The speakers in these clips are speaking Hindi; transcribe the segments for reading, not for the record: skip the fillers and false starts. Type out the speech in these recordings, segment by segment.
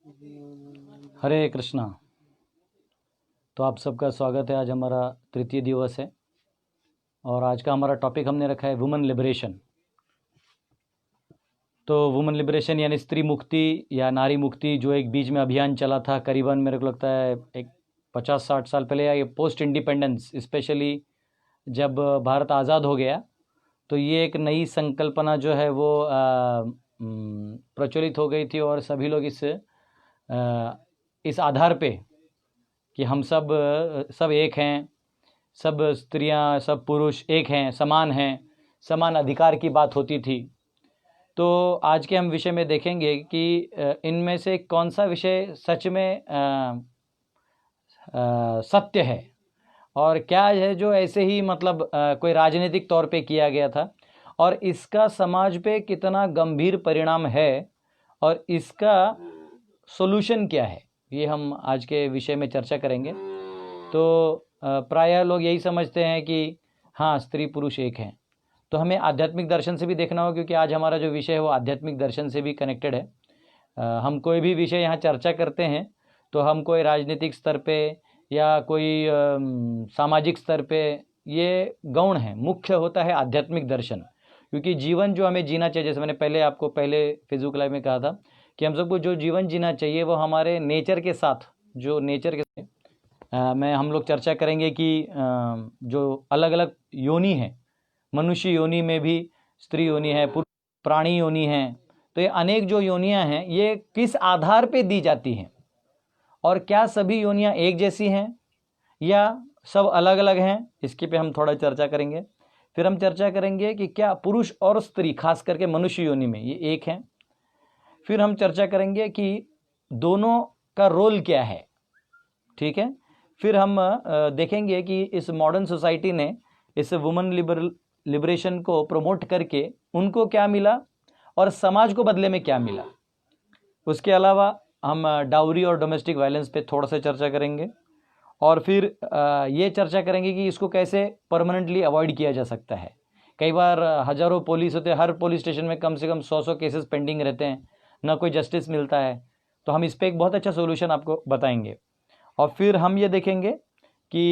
हरे कृष्णा। तो आप सबका स्वागत है। आज हमारा तृतीय दिवस है और आज का हमारा टॉपिक हमने रखा है वुमेन लिबरेशन। तो वुमेन लिबरेशन यानी स्त्री मुक्ति या नारी मुक्ति, जो एक बीच में अभियान चला था करीबन मेरे को लगता है एक 50-60 साल पहले, या ये पोस्ट इंडिपेंडेंस, स्पेशली जब भारत आज़ाद हो गया तो ये एक नई संकल्पना जो है वो प्रचलित हो गई थी और सभी लोग इस आधार पे कि हम सब एक हैं, सब स्त्रियां सब पुरुष एक हैं, समान हैं, समान अधिकार की बात होती थी। तो आज के हम विषय में देखेंगे कि इनमें से कौन सा विषय सच में सत्य है और क्या है जो ऐसे ही मतलब कोई राजनीतिक तौर पे किया गया था और इसका समाज पे कितना गंभीर परिणाम है और इसका सॉल्यूशन क्या है, ये हम आज के विषय में चर्चा करेंगे। तो प्रायः लोग यही समझते हैं कि हाँ, स्त्री पुरुष एक हैं। तो हमें आध्यात्मिक दर्शन से भी देखना होगा, क्योंकि आज हमारा जो विषय है वो आध्यात्मिक दर्शन से भी कनेक्टेड है। हम कोई भी विषय यहाँ चर्चा करते हैं तो हम कोई राजनीतिक स्तर पे या कोई सामाजिक स्तर पे, ये गौण है। मुख्य होता है आध्यात्मिक दर्शन, क्योंकि जीवन जो हमें जीना चाहिए, जैसे मैंने पहले फेसबुक लाइव में कहा था कि हम सबको जो जीवन जीना चाहिए वो हमारे नेचर के साथ, जो नेचर के में हम लोग चर्चा करेंगे कि जो अलग अलग योनि है, मनुष्य योनि में भी स्त्री योनि है, प्राणी योनि है, तो ये अनेक जो योनियां हैं ये किस आधार पे दी जाती हैं और क्या सभी योनियां एक जैसी हैं या सब अलग अलग हैं, इसके पे हम थोड़ा चर्चा करेंगे। फिर हम चर्चा करेंगे कि क्या पुरुष और स्त्री खास करके मनुष्य योनि में ये एक हैं। फिर हम चर्चा करेंगे कि दोनों का रोल क्या है, ठीक है। फिर हम देखेंगे कि इस मॉडर्न सोसाइटी ने इस वुमेन लिबरेशन को प्रमोट करके उनको क्या मिला और समाज को बदले में क्या मिला। उसके अलावा हम डाउरी और डोमेस्टिक वायलेंस पे थोड़ा सा चर्चा करेंगे और फिर ये चर्चा करेंगे कि इसको कैसे परमानेंटली अवॉइड किया जा सकता है। कई बार हज़ारों पुलिस होते हैं, हर पुलिस स्टेशन में कम से कम 100 केसेस पेंडिंग रहते हैं, ना कोई जस्टिस मिलता है। तो हम इस पर एक बहुत अच्छा सोल्यूशन आपको बताएंगे। और फिर हम ये देखेंगे कि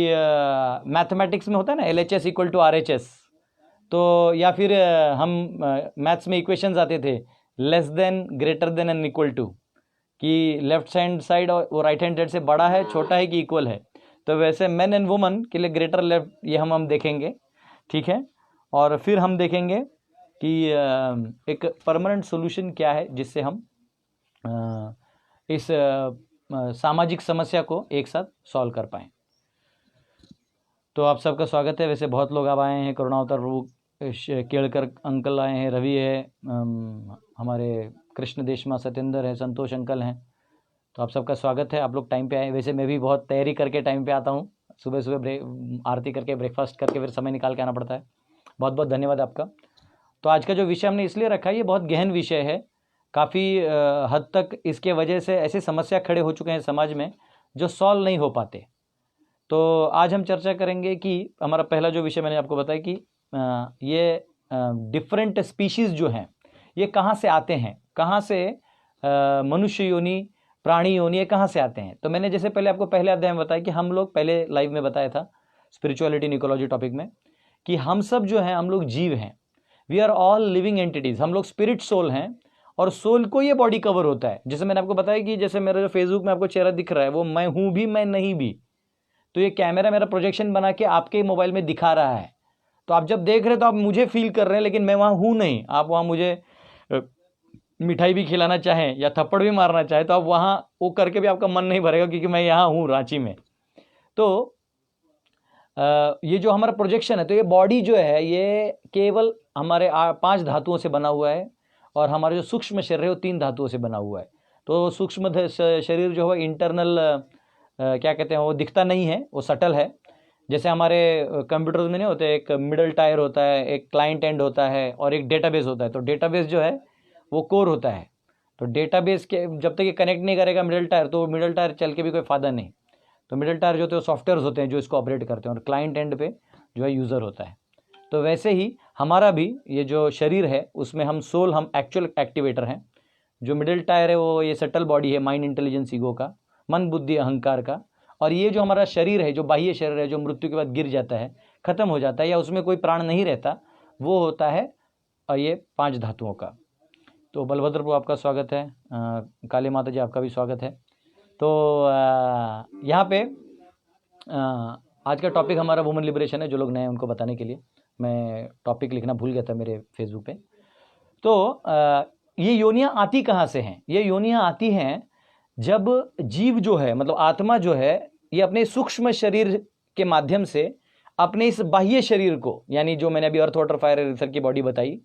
मैथमेटिक्स में होता है ना LHS = RHS, तो या फिर हम मैथ्स में इक्वेशंस आते थे less than, greater than and equal to, कि लेफ्ट हैंड साइड और राइट हैंड साइड से बड़ा है, छोटा है कि इक्वल है। तो वैसे मेन एंड वुमन के लिए ग्रेटर लेफ्ट, ये हम देखेंगे, ठीक है। और फिर हम देखेंगे कि एक परमानेंट सोल्यूशन क्या है जिससे हम इस सामाजिक समस्या को एक साथ सॉल्व कर पाएँ। तो आप सबका स्वागत है। वैसे बहुत लोग अब आए हैं, करुणावतार रूप केड़कर अंकल आए हैं, रवि है, हमारे कृष्ण देशमा सत्येंद्र है, संतोष अंकल हैं। तो आप सबका स्वागत है, आप लोग टाइम पे आए। वैसे मैं भी बहुत तैयारी करके टाइम पे आता हूँ, सुबह सुबह आरती करके ब्रेकफास्ट करके फिर समय निकाल के आना पड़ता है। बहुत बहुत धन्यवाद आपका। तो आज का जो विषय हमने इसलिए रखा है, ये बहुत गहन विषय है। काफ़ी हद तक इसके वजह से ऐसे समस्या खड़े हो चुके हैं समाज में जो सॉल्व नहीं हो पाते। तो आज हम चर्चा करेंगे कि हमारा पहला जो विषय मैंने आपको बताया कि ये डिफरेंट स्पीशीज़ जो हैं ये कहाँ से आते हैं, कहाँ से मनुष्य योनि, प्राणी योनि, ये कहाँ से आते हैं। तो मैंने जैसे पहले आपको पहले अध्याय में बताया कि हम लोग पहले लाइव में बताया था स्पिरिचुअलिटी एंड इकोलॉजी टॉपिक में कि हम सब जो हैं, हम लोग जीव हैं, we are all living entities. हम लोग स्पिरिट सोल हैं और सोल को ये बॉडी कवर होता है। जैसे मैंने आपको बताया कि जैसे मेरा जो फेसबुक में आपको चेहरा दिख रहा है वो मैं हूँ भी, मैं नहीं भी। तो ये कैमरा मेरा प्रोजेक्शन बना के आपके मोबाइल में दिखा रहा है। तो आप जब देख रहे हैं तो आप मुझे फील कर रहे हैं, लेकिन मैं वहाँ हूँ नहीं। आप वहाँ मुझे मिठाई भी खिलाना चाहें या थप्पड़ भी मारना चाहें तो आप वहाँ वो करके भी आपका मन नहीं भरेगा, क्योंकि मैं यहाँ हूँ रांची में। तो ये जो हमारा प्रोजेक्शन है, तो ये बॉडी जो है ये केवल हमारे 5 धातुओं से बना हुआ है और हमारा जो सूक्ष्म शरीर है वो 3 धातुओं से बना हुआ है। तो सूक्ष्म शरीर जो है इंटरनल क्या कहते हैं, वो दिखता नहीं है, वो सटल है। जैसे हमारे कंप्यूटर्स में नहीं होते, एक मिडल टायर होता है, एक क्लाइंट एंड होता है और एक डेटाबेस होता है। तो डेटाबेस जो है वो कोर होता है। तो डेटाबेस के जब तक ये कनेक्ट नहीं करेगा मिडल टायर, तो मिडल टायर चल के भी कोई फ़ायदा नहीं। तो मिडल टायर जो होते हैं सॉफ्टवेयर्स होते हैं जो इसको ऑपरेट करते हैं और क्लाइंट एंड पे जो है यूज़र होता है। तो वैसे ही हमारा भी ये जो शरीर है उसमें हम सोल, हम एक्चुअल एक्टिवेटर हैं। जो मिडिल टायर है वो ये सटल बॉडी है, माइंड, इंटेलिजेंस, ईगो का, मन, बुद्धि, अहंकार का। और ये जो हमारा शरीर है, जो बाह्य शरीर है, जो मृत्यु के बाद गिर जाता है, खत्म हो जाता है या उसमें कोई प्राण नहीं रहता, वो होता है ये 5 धातुओं का। तो बलभद्र प्रभु आपका स्वागत है, काली माता जी आपका भी स्वागत है। तो यहाँ पे आज का टॉपिक हमारा वुमेन लिबरेशन है। जो लोग नए हैं उनको बताने के लिए मैं टॉपिक लिखना भूल गया था मेरे फेसबुक पे। तो ये योनियाँ आती कहाँ से हैं? ये योनियाँ आती हैं जब जीव जो है, मतलब आत्मा जो है, ये अपने सूक्ष्म शरीर के माध्यम से अपने इस बाह्य शरीर को, यानी जो मैंने अभी अर्थ वाटर फायर एयर की बॉडी बताई,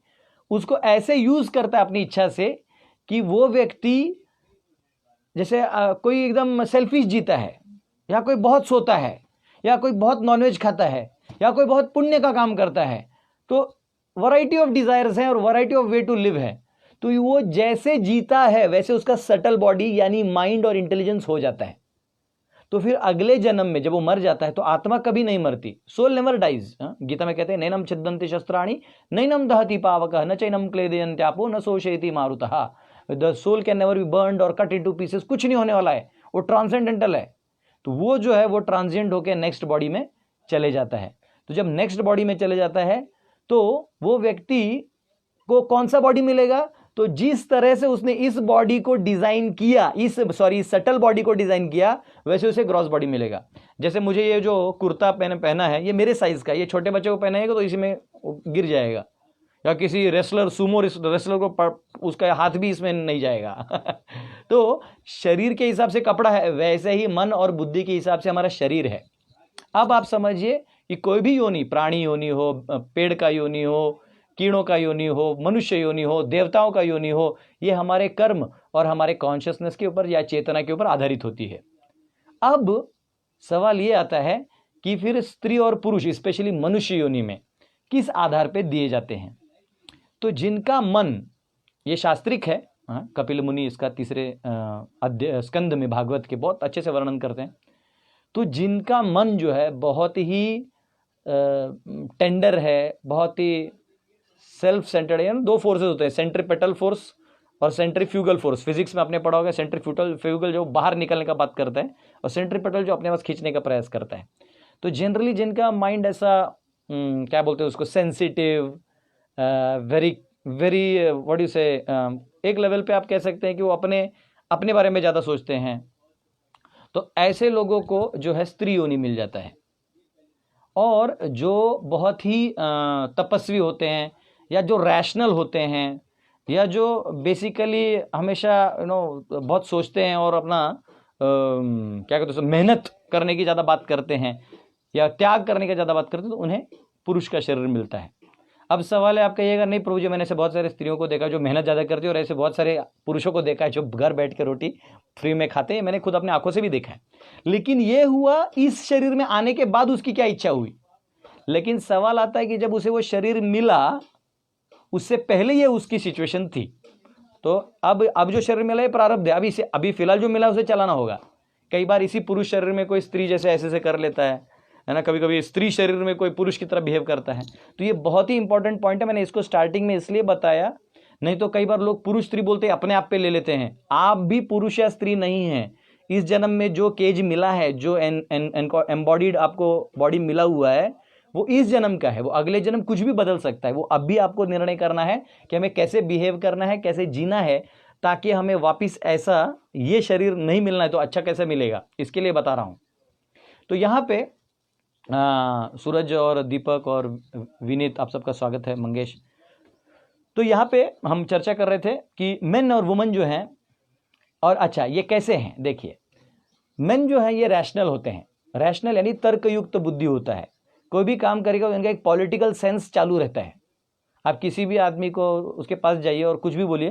उसको ऐसे यूज करता है अपनी इच्छा से कि वो व्यक्ति जैसे कोई एकदम सेल्फिश जीता है, या कोई बहुत सोता है, या कोई बहुत नॉनवेज खाता है, या कोई बहुत पुण्य का काम करता है। तो वैरायटी ऑफ डिजायर्स हैं और variety of way to live है। तो वो जैसे जीता है वैसे उसका सटल बॉडी यानी माइंड और इंटेलिजेंस हो जाता है। तो फिर अगले जन्म में जब वो मर जाता है तो आत्मा कभी नहीं मरती, सोल नेवर डाइज। गीता में कहते हैं नैनम छिद्दन्ति शस्त्राणि नैनम दहति पावकः न चैनम क्लेदयन्त्यापो न शोषयति मारुतः। The soul can never be burned और कट इनटू पीसेस, कुछ नहीं होने वाला है, वो ट्रांसेंडेंटल है। तो वो जो है वो ट्रांजिएंट होकर नेक्स्ट बॉडी में चले जाता है। तो जब नेक्स्ट बॉडी में चले जाता है तो वो व्यक्ति को कौन सा बॉडी मिलेगा? तो जिस तरह से उसने इस बॉडी को डिजाइन किया, इस सटल बॉडी को डिजाइन किया, वैसे उसे ग्रॉस बॉडी मिलेगा। जैसे मुझे ये जो कुर्ता पहना है, ये मेरे साइज का, ये छोटे बच्चे को पहनाएगा तो इसमें गिर जाएगा, या किसी रेसलर, सुमो रेसलर को उसका हाथ भी इसमें नहीं जाएगा। तो शरीर के हिसाब से कपड़ा है, वैसे ही मन और बुद्धि के हिसाब से हमारा शरीर है। अब आप समझिए कि कोई भी योनि, प्राणी योनि हो, पेड़ का योनि हो, कीड़ों का योनि हो, मनुष्य योनि हो, देवताओं का योनि हो, ये हमारे कर्म और हमारे कॉन्शियसनेस के ऊपर या चेतना के ऊपर आधारित होती है। अब सवाल ये आता है कि फिर स्त्री और पुरुष, स्पेशली मनुष्य योनि में, किस आधार पे दिए जाते हैं? तो जिनका मन, ये शास्त्रिक है, कपिल मुनि इसका 3 स्कंद में भागवत के बहुत अच्छे से वर्णन करते हैं। तो जिनका मन जो है बहुत ही टेंडर है, बहुत ही सेल्फ सेंटर्ड है, 2 फोर्सेस होते हैं, सेंट्रीपेटल फोर्स और सेंट्रीफ्यूगल फोर्स। फिजिक्स में आपने पढ़ा होगा, सेंट्रीफ्यूगल जो बाहर निकलने का बात करता है और सेंट्रीपेटल जो अपने पास खींचने का प्रयास करता है। तो जनरली जिनका माइंड ऐसा क्या बोलते हैं उसको, sensitive, very very what you से, एक लेवल पे आप कह सकते हैं कि वो अपने बारे में ज़्यादा सोचते हैं, तो ऐसे लोगों को जो है स्त्री योनि मिल जाता है। और जो बहुत ही तपस्वी होते हैं, या जो रैशनल होते हैं, या जो बेसिकली हमेशा बहुत सोचते हैं और अपना क्या कहते हैं, मेहनत करने की ज़्यादा बात करते हैं या त्याग करने की ज़्यादा बात करते हैं, तो उन्हें पुरुष का शरीर मिलता है। अब सवाल है, आप कहिएगा नहीं प्रभु जी, मैंने ऐसे बहुत सारे स्त्रियों को देखा जो मेहनत ज़्यादा करती है, और ऐसे बहुत सारे पुरुषों को देखा है जो घर बैठ के रोटी फ्री में खाते हैं। मैंने खुद अपने आंखों से भी देखा है। लेकिन ये हुआ इस शरीर में आने के बाद उसकी क्या इच्छा हुई। लेकिन सवाल आता है कि जब उसे वो शरीर मिला, उससे पहले ये उसकी सिचुएशन थी। तो अब जो शरीर मिला है प्रारब्ध है, अभी फिलहाल जो मिला उसे चलाना होगा। कई बार इसी पुरुष शरीर में कोई स्त्री जैसे ऐसे कर लेता है ना, कभी कभी स्त्री शरीर में कोई पुरुष की तरह बिहेव करता है। तो ये बहुत ही इंपॉर्टेंट पॉइंट है, मैंने इसको स्टार्टिंग में इसलिए बताया, नहीं तो कई बार लोग पुरुष स्त्री बोलते हैं, अपने आप पे ले लेते हैं। आप भी पुरुष या स्त्री नहीं है। इस जन्म में जो केज मिला है, जो एम्बॉडीड आपको बॉडी मिला हुआ है, वो इस जन्म का है। वो अगले जन्म कुछ भी बदल सकता है। वो अब भी आपको निर्णय करना है कि हमें कैसे बिहेव करना है, कैसे जीना है, ताकि हमें वापस ऐसा ये शरीर नहीं मिलना है तो अच्छा कैसे मिलेगा, इसके लिए बता रहा हूँ। तो यहाँ पे सूरज और दीपक और विनीत, आप सबका स्वागत है, मंगेश। तो यहाँ पे हम चर्चा कर रहे थे कि मेन और वुमन जो हैं, और अच्छा ये कैसे हैं। देखिए, मेन जो है ये रैशनल होते हैं। रैशनल यानी तर्कयुक्त बुद्धि होता है। कोई भी काम करेगा उनका एक पॉलिटिकल सेंस चालू रहता है। आप किसी भी आदमी को उसके पास जाइए और कुछ भी बोलिए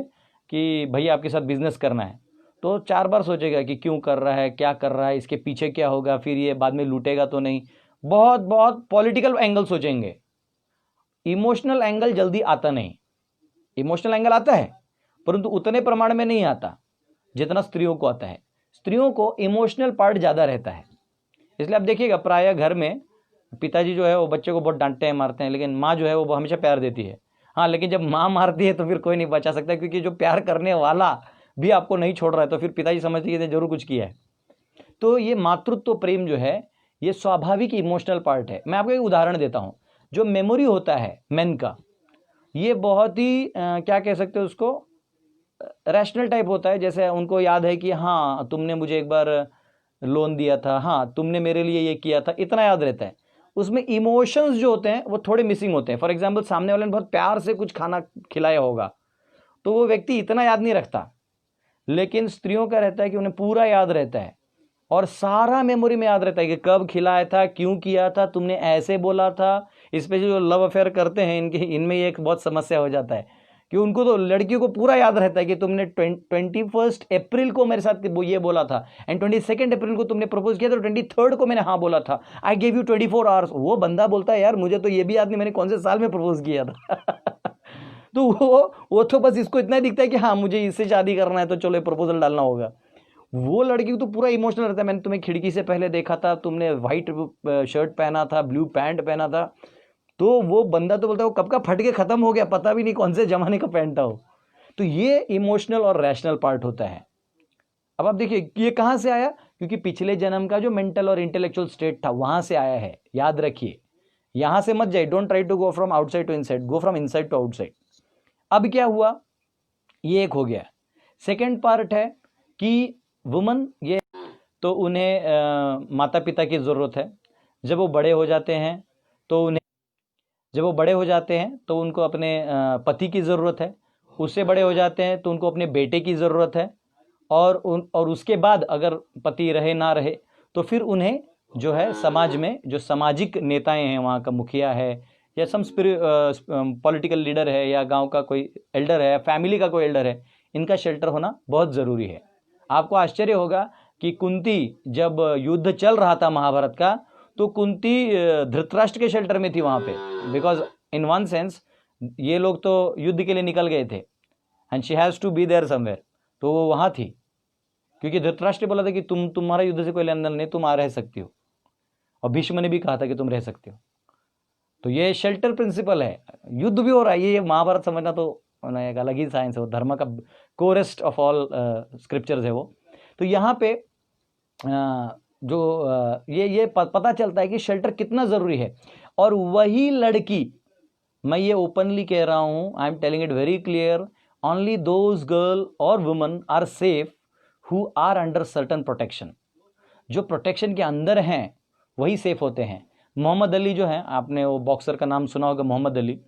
कि भैया आपके साथ बिजनेस करना है, तो 4 बार सोचेगा कि क्यों कर रहा है, क्या कर रहा है, इसके पीछे क्या होगा, फिर ये बाद में लूटेगा तो नहीं। बहुत बहुत पॉलिटिकल एंगल सोचेंगे। इमोशनल एंगल जल्दी आता नहीं। इमोशनल एंगल आता है परंतु उतने प्रमाण में नहीं आता जितना स्त्रियों को आता है। स्त्रियों को इमोशनल पार्ट ज़्यादा रहता है। इसलिए आप देखिएगा प्रायः घर में पिताजी जो है वो बच्चे को बहुत डांटते हैं, मारते हैं, लेकिन माँ जो है वो हमेशा प्यार देती है। हाँ, लेकिन जब माँ मारती है तो फिर कोई नहीं बचा सकता, क्योंकि जो प्यार करने वाला भी आपको नहीं छोड़ रहा है तो फिर पिताजी समझते कि जरूर कुछ किया है। तो ये मातृत्व प्रेम जो है ये स्वाभाविक इमोशनल पार्ट है। मैं आपको एक उदाहरण देता हूँ। जो मेमोरी होता है मेन का, ये बहुत ही क्या कह सकते हो उसको, रैशनल टाइप होता है। जैसे उनको याद है कि हाँ तुमने मुझे एक बार लोन दिया था, हाँ तुमने मेरे लिए ये किया था, इतना याद रहता है। उसमें इमोशंस जो होते हैं वो थोड़े मिसिंग होते हैं। फॉर एग्जाम्पल सामने वाले ने बहुत प्यार से कुछ खाना खिलाया होगा तो वो व्यक्ति इतना याद नहीं रखता, लेकिन स्त्रियों का रहता है कि उन्हें पूरा याद रहता है और सारा मेमोरी में याद रहता है कि कब खिलाया था, क्यों किया था, तुमने ऐसे बोला था। स्पेशली जो लव अफेयर करते हैं इनमें ये एक बहुत समस्या हो जाता है कि उनको तो लड़कियों को पूरा याद रहता है कि तुमने 21 अप्रैल को मेरे साथ ये बोला था एंड 22 अप्रैल को तुमने प्रपोज किया था, 23 को मैंने हाँ बोला था, आई गेव यू 24 आवर्स। वो बंदा बोलता है यार मुझे तो ये भी याद नहीं मैंने कौन से साल में प्रपोज किया था। तो वो तो बस इसको इतना ही दिखता है कि हाँ मुझे इससे शादी करना है तो चलो प्रपोजल डालना होगा। वो लड़की को तो पूरा इमोशनल रहता है, मैंने तुम्हें खिड़की से पहले देखा था, तुमने व्हाइट शर्ट पहना था, ब्लू पैंट पहना था। तो वो बंदा तो बोलता है वो कब का फट के खत्म हो गया, पता भी नहीं कौन से जमाने का पैंट था वो। तो ये इमोशनल और रैशनल पार्ट होता है। अब आप देखिए ये कहां से आया, क्योंकि पिछले जन्म का जो मेंटल और इंटेलेक्चुअल स्टेट था वहां से आया है। याद रखिए, यहां से मत जाइए। Don't try to go from outside to inside, go from inside to outside. अब क्या हुआ, ये एक हो गया। सेकेंड पार्ट है कि वुमन, ये तो उन्हें माता पिता की ज़रूरत है। जब वो बड़े हो जाते हैं तो उनको अपने पति की ज़रूरत है। उससे बड़े हो जाते हैं तो उनको अपने बेटे की ज़रूरत है। और उसके बाद अगर पति रहे ना रहे तो फिर उन्हें जो है समाज में जो सामाजिक नेताएं हैं, वहाँ का मुखिया है या सम पॉलिटिकल लीडर है या गांव का कोई एल्डर है, फैमिली का कोई एल्डर है, इनका शेल्टर होना बहुत ज़रूरी है। आपको आश्चर्य होगा कि कुंती जब युद्ध चल रहा था महाभारत का, तो कुंती धृतराष्ट्र के शेल्टर में थी वहाँ पे, बिकॉज इन वन सेंस ये लोग तो युद्ध के लिए निकल गए थे and she has to be there somewhere. तो वो वहाँ थी क्योंकि धृतराष्ट्र बोला था कि तुम्हारा युद्ध से कोई लेन देन नहीं, तुम आ रह सकती हो। और भीष्म ने भी कहा था कि तुम रह सकते हो। तो ये शेल्टर प्रिंसिपल है। युद्ध भी हो रहा है, ये महाभारत समझना तो एक अलग ही साइंस है, धर्म का कोरेस्ट ऑफ ऑल स्क्रिप्चर्स है वो। तो यहाँ पे ये पता चलता है कि शेल्टर कितना ज़रूरी है। और वही लड़की, मैं ये ओपनली कह रहा हूँ, I am telling it very clear, only those girl और woman are safe who are under certain protection. जो प्रोटेक्शन के अंदर हैं वही सेफ होते हैं। मोहम्मद अली जो हैं, आपने वो बॉक्सर का नाम सुना होगा मोहम्मद अली,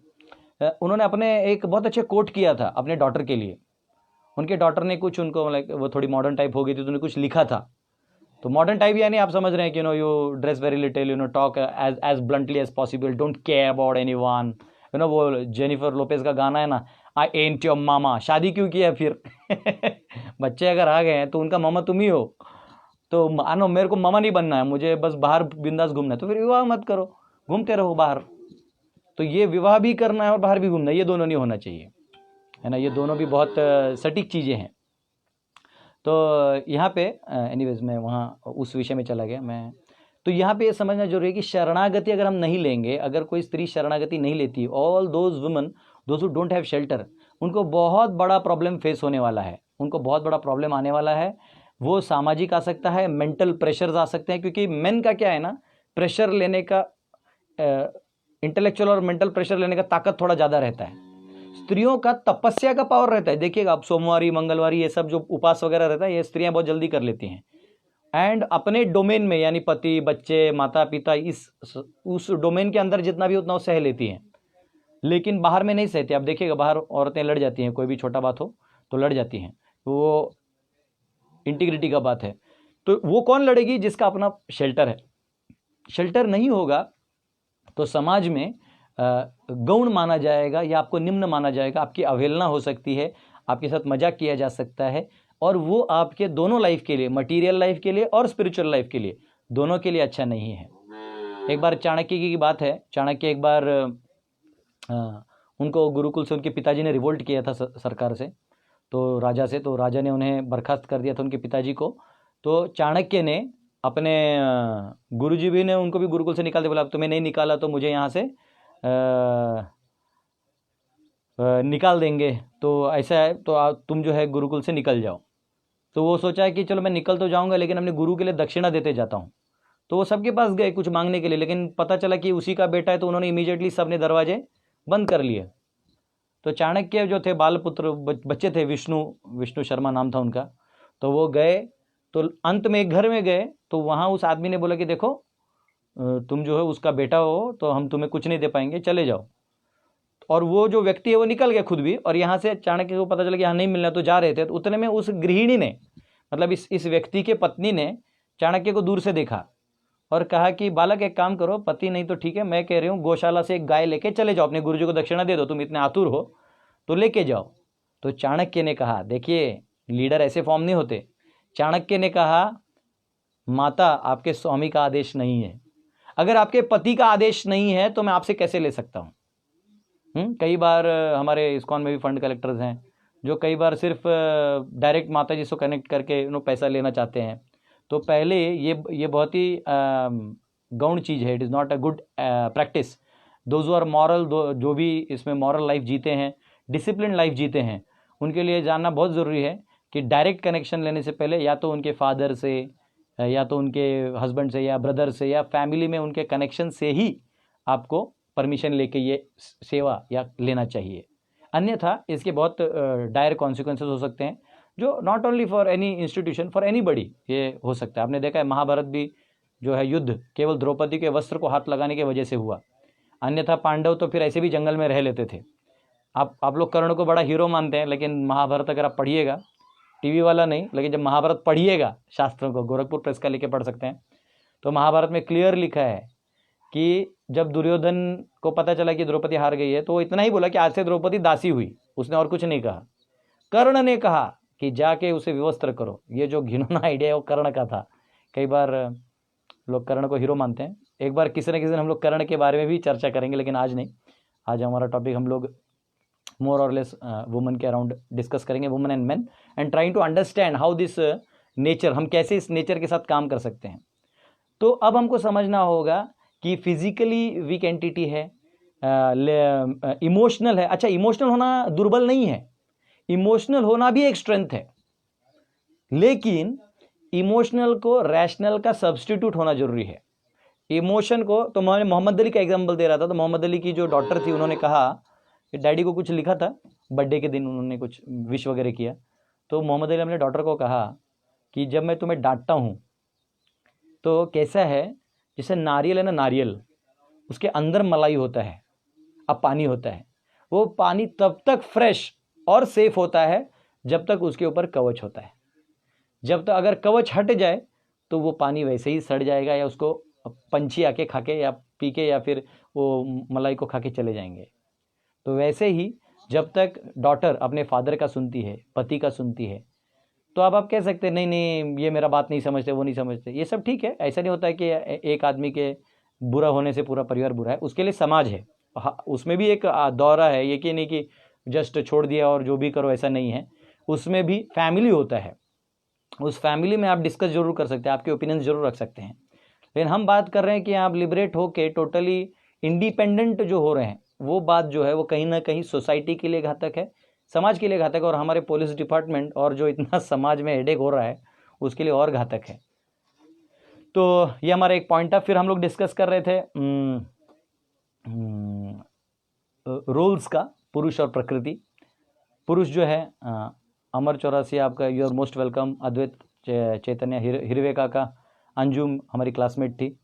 उन्होंने अपने एक बहुत अच्छे कोट किया था अपने डॉटर के लिए। उनके डॉटर ने कुछ उनको लाइक वो थोड़ी मॉडर्न टाइप हो गई थी तो उन्होंने कुछ लिखा था। तो मॉडर्न टाइप यानी आप समझ रहे हैं कि you dress very little, talk as bluntly as possible, don't care about anyone. वो जेनिफर लोपेज का गाना है ना, आई एंट योर मामा। शादी क्यों किया फिर? बच्चे अगर आ गए हैं तो उनका मामा तुम ही हो। तो मानो मेरे को मामा नहीं बनना है, मुझे बस बाहर बिंदास घूमना है, तो फिर विवाह मत करो, घूमते रहो बाहर। तो ये विवाह भी करना है और बाहर भी घूमना है, ये दोनों नहीं होना चाहिए, है ना। ये दोनों भी बहुत सटीक चीज़ें हैं। तो यहाँ पे एनीवेज मैं वहाँ उस विषय में चला गया मैं। तो यहाँ पे ये समझना जरूरी है कि शरणागति अगर हम नहीं लेंगे, अगर कोई स्त्री शरणागति नहीं लेती, all those women those who don't have shelter, उनको बहुत बड़ा प्रॉब्लम फेस होने वाला है, उनको बहुत बड़ा प्रॉब्लम आने वाला है। वो सामाजिक आ सकता है, मेंटल प्रेशर्स आ सकते हैं, क्योंकि मेन का क्या है ना, प्रेशर लेने का, इंटेलेक्चुअल और मेंटल प्रेशर लेने का ताकत थोड़ा ज़्यादा रहता है। स्त्रियों का तपस्या का पावर रहता है। देखिएगा आप सोमवारी मंगलवारी ये सब जो उपास वगैरह रहता है, ये स्त्रियां बहुत जल्दी कर लेती हैं। एंड अपने डोमेन में यानी पति, बच्चे, माता पिता, उस डोमेन के अंदर जितना भी उतना वो सह लेती हैं, लेकिन बाहर में नहीं सहती। आप देखिएगा बाहर औरतें लड़ जाती हैं, कोई भी छोटा बात हो तो लड़ जाती हैं, तो वो इंटीग्रिटी का बात है। तो वो कौन लड़ेगी? जिसका अपना शेल्टर है। शेल्टर नहीं होगा तो समाज में गौण माना जाएगा या आपको निम्न माना जाएगा, आपकी अवहेलना हो सकती है, आपके साथ मजाक किया जा सकता है, और वो आपके दोनों लाइफ के लिए, मटेरियल लाइफ के लिए और स्पिरिचुअल लाइफ के लिए, दोनों के लिए अच्छा नहीं है। एक बार चाणक्य की बात है। चाणक्य एक बार उनको गुरुकुल से उनके पिताजी ने रिवोल्ट किया था सरकार से, तो राजा से, तो राजा ने उन्हें बर्खास्त कर दिया था उनके पिताजी को। तो चाणक्य ने अपने गुरुजी भी ने उनको भी गुरुकुल से निकाल दिया, बोला अब तुम्हें नहीं निकाला तो मुझे यहाँ से निकाल देंगे, तो ऐसा है तो तुम जो है गुरुकुल से निकल जाओ। तो वो सोचा है कि चलो मैं निकल तो जाऊंगा लेकिन अपने गुरु के लिए दक्षिणा देते जाता हूँ। तो वो सबके पास गए कुछ मांगने के लिए, लेकिन पता चला कि उसी का बेटा है, तो उन्होंने इमीडिएटली सबने दरवाजे बंद कर लिए। तो चाणक्य जो थे बालपुत्र बच्चे थे, विष्णु शर्मा नाम था उनका, तो वो गए। तो अंत में एक घर में गए, तो वहाँ उस आदमी ने बोला कि देखो तुम जो है उसका बेटा हो, तो हम तुम्हें कुछ नहीं दे पाएंगे, चले जाओ। और वो जो व्यक्ति है वो निकल गया खुद भी, और यहाँ से चाणक्य को पता चला कि यहाँ नहीं मिलना, तो जा रहे थे। तो उतने में उस गृहिणी ने, मतलब इस व्यक्ति के पत्नी ने चाणक्य को दूर से देखा और कहा कि बालक एक काम करो, पति नहीं तो ठीक है, मैं कह रही हूँ गौशाला से एक गाय लेके चले जाओ, अपने गुरुजी को दक्षिणा दे दो, तुम इतने आतुर हो तो लेके जाओ। तो चाणक्य ने कहा, देखिए लीडर ऐसे फॉर्म नहीं होते। चाणक्य ने कहा, माता आपके स्वामी का आदेश नहीं है, अगर आपके पति का आदेश नहीं है तो मैं आपसे कैसे ले सकता हूँ। कई बार हमारे इस्कॉन में भी फंड कलेक्टर्स हैं जो कई बार सिर्फ डायरेक्ट माता जी से कनेक्ट करके पैसा लेना चाहते हैं। तो पहले ये बहुत ही गौण चीज़ है, it is not a good practice. Those are moral, जो भी इसमें मॉरल लाइफ जीते हैं, डिसिप्लिन लाइफ जीते हैं, उनके लिए जानना बहुत ज़रूरी है कि डायरेक्ट कनेक्शन लेने से पहले या तो उनके फादर से, या तो उनके हस्बैंड से, या ब्रदर से, या फैमिली में उनके कनेक्शन से ही आपको परमिशन लेके ये सेवा या लेना चाहिए। अन्यथा इसके बहुत डायर कॉन्सिक्वेंसेस हो सकते हैं, जो not only for any institution, for anybody ये हो सकता है। आपने देखा है महाभारत भी जो है युद्ध केवल द्रौपदी के वस्त्र को हाथ लगाने की वजह से हुआ, अन्यथा पांडव तो फिर ऐसे भी जंगल में रह लेते थे। आप लोग कर्ण को बड़ा हीरो मानते हैं, लेकिन महाभारत अगर आप पढ़िएगा, टीवी वाला नहीं, लेकिन जब महाभारत पढ़िएगा शास्त्रों को, गोरखपुर प्रेस का लेके पढ़ सकते हैं, तो महाभारत में क्लियर लिखा है कि जब दुर्योधन को पता चला कि द्रौपदी हार गई है, तो वो इतना ही बोला कि आज से द्रौपदी दासी हुई, उसने और कुछ नहीं कहा। कर्ण ने कहा कि जाके उसे विवस्त्र करो। ये जो घिनौना आइडिया है वो कर्ण का था। कई बार लोग कर्ण को हीरो मानते हैं। एक बार किसी न किसी दिन हम लोग कर्ण के बारे में भी चर्चा करेंगे, लेकिन आज नहीं। आज हमारा टॉपिक हम लोग मोर और लेस वुमन के अराउंड डिस्कस करेंगे, woman and men, and trying to understand how this nature, हम कैसे इस नेचर के साथ काम कर सकते हैं। तो अब हमको समझना होगा कि फिजिकली वीक एंटिटी है, इमोशनल है। अच्छा, इमोशनल होना दुर्बल नहीं है, इमोशनल होना भी एक स्ट्रेंथ है, लेकिन इमोशनल को रैशनल का सब्स्टिट्यूट होना जरूरी है। इमोशन को, तो मैं मोहम्मद अली का एग्जांपल दे रहा था, तो मोहम्मद अली की जो डॉटर थी, उन्होंने कहा कि डैडी को कुछ लिखा था, बर्थडे के दिन उन्होंने कुछ विश वगैरह किया, तो मोहम्मद अली अपने डॉटर को कहा कि जब मैं तुम्हें डांटता हूँ तो कैसा है, जैसे नारियल है ना, नारियल उसके अंदर मलाई होता है, अब पानी होता है, वो पानी तब तक फ्रेश और सेफ होता है जब तक उसके ऊपर कवच होता है। जब तक अगर कवच हट जाए तो वो पानी वैसे ही सड़ जाएगा, या उसको पंछी आके खा के या पी के, या फिर वो मलाई को खा के चले जाएंगे। तो वैसे ही जब तक डॉटर अपने फादर का सुनती है, पति का सुनती है, तो अब आप कह सकते हैं नहीं नहीं ये मेरा बात नहीं समझते, वो नहीं समझते, ये सब ठीक है। ऐसा नहीं होता है कि एक आदमी के बुरा होने से पूरा परिवार बुरा है, उसके लिए समाज है, उसमें भी एक दौरा है, ये कि नहीं कि जस्ट छोड़ दिया और जो भी करो, ऐसा नहीं है। उसमें भी फैमिली होता है, उस फैमिली में आप डिस्कस जरूर कर सकते हैं, आपके ओपिनियन जरूर रख सकते हैं। लेकिन हम बात कर रहे हैं कि आप लिबरेट होके टोटली इंडिपेंडेंट जो हो रहे हैं, वो बात जो है वो कहीं ना कहीं सोसाइटी के लिए घातक है, समाज के लिए घातक है, और हमारे पुलिस डिपार्टमेंट और जो इतना समाज में हेडेक हो रहा है उसके लिए और घातक है। तो ये हमारा एक पॉइंट था। फिर हम लोग डिस्कस कर रहे थे रोल्स का, पुरुष और प्रकृति। पुरुष जो है अमर 84 आपका, you are most welcome. Advait Chaitanya हिरवेका का अंजुम हमारी क्लासमेट थी,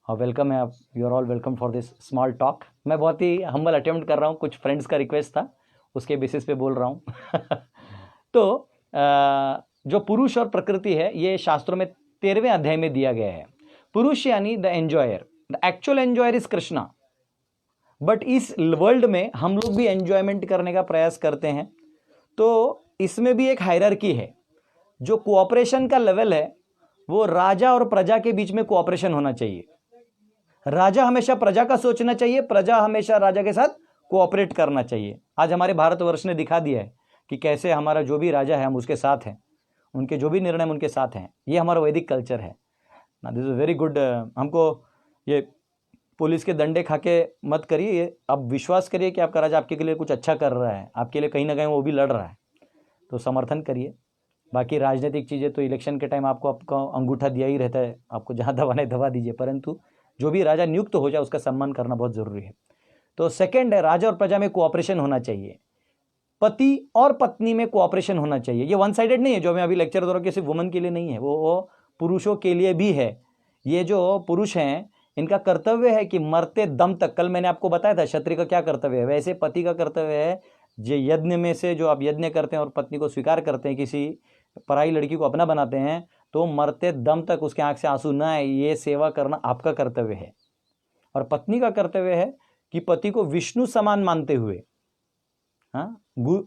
और वेलकम है आप, you are all welcome for this small talk. मैं बहुत ही हम्बल अटेम्प्ट कर रहा हूँ, कुछ फ्रेंड्स का रिक्वेस्ट था, उसके बेसिस पे बोल रहा हूँ। तो जो पुरुष और प्रकृति है, ये शास्त्रों में 13वें अध्याय में दिया गया है। पुरुष यानी the enjoyer, the actual enjoyer is Krishna, but इस वर्ल्ड में हम लोग भी एंजॉयमेंट करने का प्रयास करते हैं। तो इसमें भी एक हायरार्की है। जो कोऑपरेशन का लेवल है वो राजा और प्रजा के बीच में कोऑपरेशन होना चाहिए। राजा हमेशा प्रजा का सोचना चाहिए, प्रजा हमेशा राजा के साथ कोऑपरेट करना चाहिए। आज हमारे भारतवर्ष ने दिखा दिया है कि कैसे हमारा जो भी राजा है हम उसके साथ हैं, उनके जो भी निर्णय हम उनके साथ हैं। ये हमारा वैदिक कल्चर है ना, दिस इज वेरी गुड। हमको ये पुलिस के डंडे खा के मत करिए। आप विश्वास करिए कि आपका राजा आपके लिए कुछ अच्छा कर रहा है, आपके लिए कहीं ना कहीं वो भी लड़ रहा है, तो समर्थन करिए। बाकी राजनीतिक चीज़ें तो इलेक्शन के टाइम आपको आपका अंगूठा दिया ही रहता है, आपको जहाँ दबाना है दबा दीजिए, परंतु जो भी राजा नियुक्त हो जाए उसका सम्मान करना बहुत ज़रूरी है। तो सेकंड है, राजा और प्रजा में कोऑपरेशन होना चाहिए, पति और पत्नी में कोऑपरेशन होना चाहिए। ये वन साइडेड नहीं है, जो मैं अभी लेक्चर दे रहा हूँ कि सिर्फ वुमन के लिए नहीं है, वो पुरुषों के लिए भी है। ये जो पुरुष हैं इनका कर्तव्य है कि मरते दम तक, कल मैंने आपको बताया था क्षत्रिय का क्या कर्तव्य है, वैसे पति का कर्तव्य है जो यज्ञ में से जो आप यज्ञ करते हैं और पत्नी को स्वीकार करते हैं, किसी पराई लड़की को अपना बनाते हैं, तो मरते दम तक उसके आंख से आंसू न आए, ये सेवा करना आपका कर्तव्य है। और पत्नी का कर्तव्य है कि पति को विष्णु समान मानते हुए, हाँ,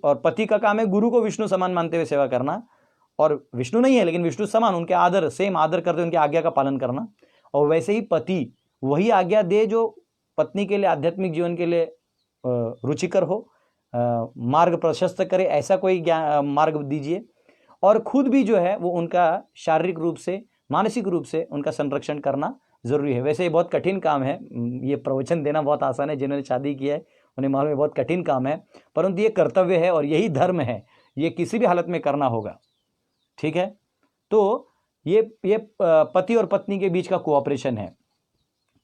और पति का काम है गुरु को विष्णु समान मानते हुए सेवा करना, और विष्णु नहीं है लेकिन विष्णु समान उनके आदर, सेम आदर करते उनकी आज्ञा का पालन करना। और वैसे ही पति वही आज्ञा दे जो पत्नी के लिए आध्यात्मिक जीवन के लिए रुचिकर हो, मार्ग प्रशस्त करे, ऐसा कोई मार्ग दीजिए। और खुद भी जो है वो उनका शारीरिक रूप से मानसिक रूप से उनका संरक्षण करना जरूरी है। वैसे ये बहुत कठिन काम है, ये प्रवचन देना बहुत आसान है, जिन्होंने शादी की है उन्हें मालूम है बहुत कठिन काम है, परंतु ये कर्तव्य है और यही धर्म है, ये किसी भी हालत में करना होगा। ठीक है, तो ये पति और पत्नी के बीच का कोऑपरेशन है।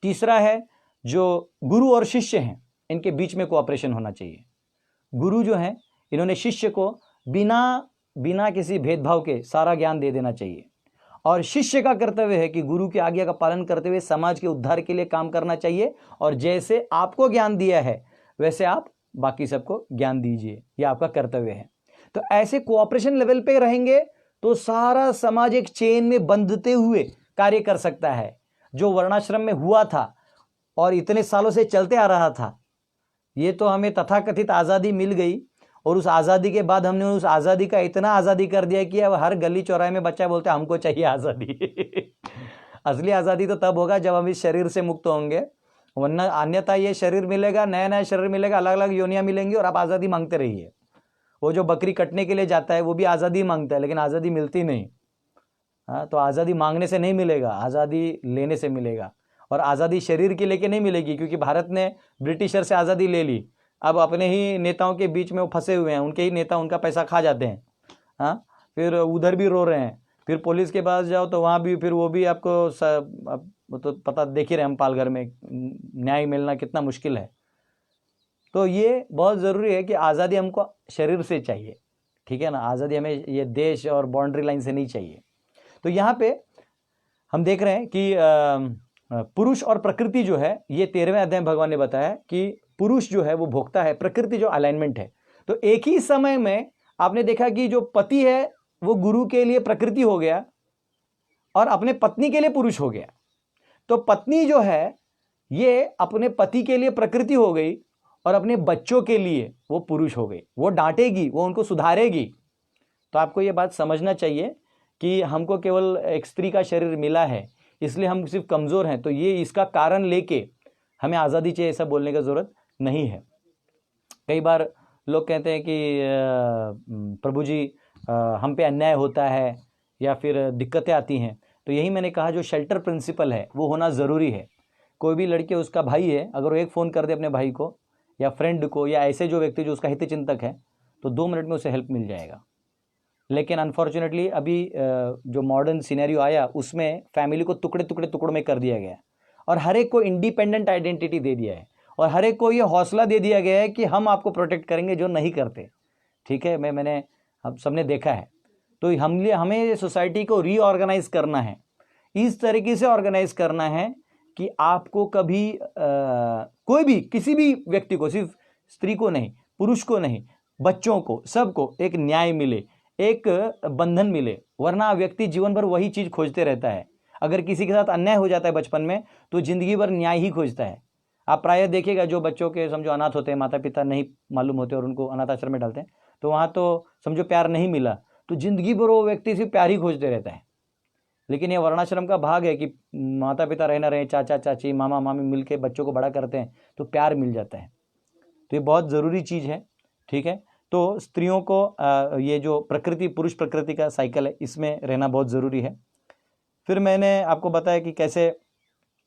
तीसरा है जो गुरु और शिष्य हैं इनके बीच में कोऑपरेशन होना चाहिए। गुरु जो हैं इन्होंने शिष्य को बिना किसी भेदभाव के सारा ज्ञान दे देना चाहिए, और शिष्य का कर्तव्य है कि गुरु की आज्ञा का पालन करते हुए समाज के उद्धार के लिए काम करना चाहिए, और जैसे आपको ज्ञान दिया है वैसे आप बाकी सबको ज्ञान दीजिए, यह आपका कर्तव्य है। तो ऐसे कोऑपरेशन लेवल पे रहेंगे तो सारा समाज एक चेन में बंधते हुए कार्य कर सकता है। जो वर्णाश्रम में हुआ था और इतने सालों से चलते आ रहा था, ये तो हमें तथाकथित आज़ादी मिल गई, और उस आज़ादी के बाद हमने उस आज़ादी का इतना आज़ादी कर दिया कि अब हर गली चौराहे में बच्चा बोलते हैं हमको चाहिए आज़ादी। असली आज़ादी तो तब होगा जब हम इस शरीर से मुक्त होंगे, वरना अन्यथा ये शरीर मिलेगा, नया नया शरीर मिलेगा, अलग अलग योनियाँ मिलेंगी और आप आज़ादी मांगते रहिए। वो जो बकरी कटने के लिए जाता है वो भी आज़ादी मांगता है, लेकिन आज़ादी मिलती नहीं। हाँ, तो आज़ादी मांगने से नहीं मिलेगा, आज़ादी लेने से मिलेगा। और आज़ादी शरीर की लेके नहीं मिलेगी, क्योंकि भारत ने ब्रिटिशर से आज़ादी ले ली, अब अपने ही नेताओं के बीच में वो फंसे हुए हैं, उनके ही नेता उनका पैसा खा जाते हैं। हाँ, फिर उधर भी रो रहे हैं, फिर पुलिस के पास जाओ तो वहाँ भी फिर वो भी आपको तो पता देख ही रहे हम, पालघर में न्याय मिलना कितना मुश्किल है। तो ये बहुत ज़रूरी है कि आज़ादी हमको शरीर से चाहिए, ठीक है ना, आज़ादी हमें ये देश और बाउंड्री लाइन से नहीं चाहिए। तो यहाँ पे हम देख रहे हैं कि पुरुष और प्रकृति जो है, ये 13वें अध्याय में भगवान ने बताया कि पुरुष जो है वो भोक्ता है, प्रकृति जो अलाइनमेंट है। तो एक ही समय में आपने देखा कि जो पति है वो गुरु के लिए प्रकृति हो गया और अपने पत्नी के लिए पुरुष हो गया। तो पत्नी जो है ये अपने पति के लिए प्रकृति हो गई और अपने बच्चों के लिए वो पुरुष हो गई। वो डांटेगी, वो उनको सुधारेगी। तो आपको ये बात समझना चाहिए कि हमको केवल एक स्त्री का शरीर मिला है इसलिए हम सिर्फ कमज़ोर हैं, तो ये इसका कारण लेके हमें आज़ादी चाहिए ऐसा बोलने का ज़रूरत नहीं है। कई बार लोग कहते हैं कि प्रभु जी हम पे अन्याय होता है या फिर दिक्कतें आती हैं, तो यही मैंने कहा जो शेल्टर प्रिंसिपल है वो होना ज़रूरी है। कोई भी लड़के उसका भाई है, अगर वो एक फ़ोन कर दे अपने भाई को या फ्रेंड को या ऐसे जो व्यक्ति जो उसका हित चिंतक है, तो 2 मिनट में उसे हेल्प मिल जाएगा। लेकिन अनफॉर्चुनेटली अभी जो मॉडर्न सिनेरियो आया उसमें फैमिली को टुकड़ों में कर दिया गया और हर एक को इंडिपेंडेंट आइडेंटिटी दे दिया है और हर एक को ये हौसला दे दिया गया है कि हम आपको प्रोटेक्ट करेंगे जो नहीं करते। ठीक है, मैंने हम सबने देखा है। तो हमें सोसाइटी को रीऑर्गेनाइज करना है, इस तरीके से ऑर्गेनाइज करना है कि आपको कभी कोई भी किसी भी व्यक्ति को, सिर्फ स्त्री को नहीं, पुरुष को नहीं, बच्चों को, सबको एक न्याय मिले, एक बंधन मिले। वरना व्यक्ति जीवन भर वही चीज़ खोजते रहता है। अगर किसी के साथ अन्याय हो जाता है बचपन में तो जिंदगी भर न्याय ही खोजता है। आप प्रायः देखिएगा जो बच्चों के समझो अनाथ होते हैं, माता पिता नहीं मालूम होते और उनको अनाथ आश्रम में डालते हैं, तो वहाँ तो समझो प्यार नहीं मिला तो जिंदगी भर वो व्यक्ति सिर्फ प्यार ही खोजते रहता है। लेकिन ये वर्णाश्रम का भाग है कि माता पिता रहना रहे, चाचा चाची मामा मामी मिल के बच्चों को बड़ा करते हैं तो प्यार मिल जाता है। तो ये बहुत ज़रूरी चीज़ है। ठीक है, तो स्त्रियों को ये जो प्रकृति, पुरुष प्रकृति का साइकिल है, इसमें रहना बहुत ज़रूरी है। फिर मैंने आपको बताया कि कैसे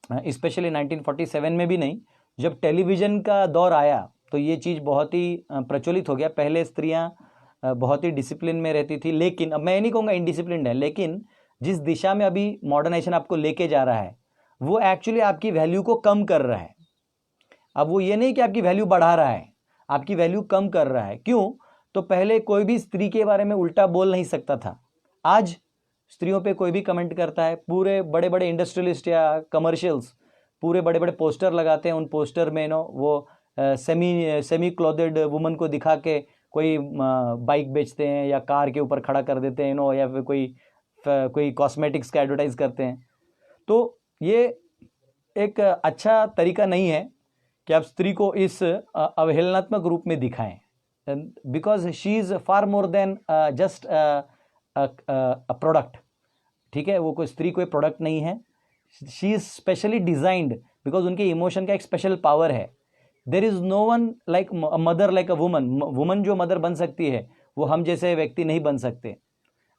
स्पेशली 1947 में भी नहीं, जब टेलीविज़न का दौर आया तो ये चीज़ बहुत ही प्रचलित हो गया। पहले स्त्रियां बहुत ही डिसिप्लिन में रहती थी, लेकिन अब मैं ये नहीं कहूँगा इनडिसिप्लिन है, लेकिन जिस दिशा में अभी मॉडर्नाइजेशन आपको लेके जा रहा है वो एक्चुअली आपकी वैल्यू को कम कर रहा है। अब वो ये नहीं कि आपकी वैल्यू बढ़ा रहा है, आपकी वैल्यू कम कर रहा है। क्यों? तो पहले कोई भी स्त्री के बारे में उल्टा बोल नहीं सकता था, आज स्त्रियों पे कोई भी कमेंट करता है। पूरे बड़े बड़े इंडस्ट्रियलिस्ट या कमर्शियल्स पूरे बड़े बड़े पोस्टर लगाते हैं, उन पोस्टर में वो सेमी क्लोथेड वुमन को दिखा के कोई बाइक बेचते हैं या कार के ऊपर खड़ा कर देते हैं या फिर कोई कॉस्मेटिक्स का एडवर्टाइज करते हैं। तो ये एक अच्छा तरीका नहीं है कि आप स्त्री को इस अवहेलनात्मक रूप में दिखाएं, because she is far more than just a product. ठीक है, वो कोई स्त्री कोई प्रोडक्ट नहीं है, she is specially designed because उनके इमोशन का एक स्पेशल पावर है। There is no one like mother like a woman. Woman जो मदर बन सकती है वो हम जैसे व्यक्ति नहीं बन सकते।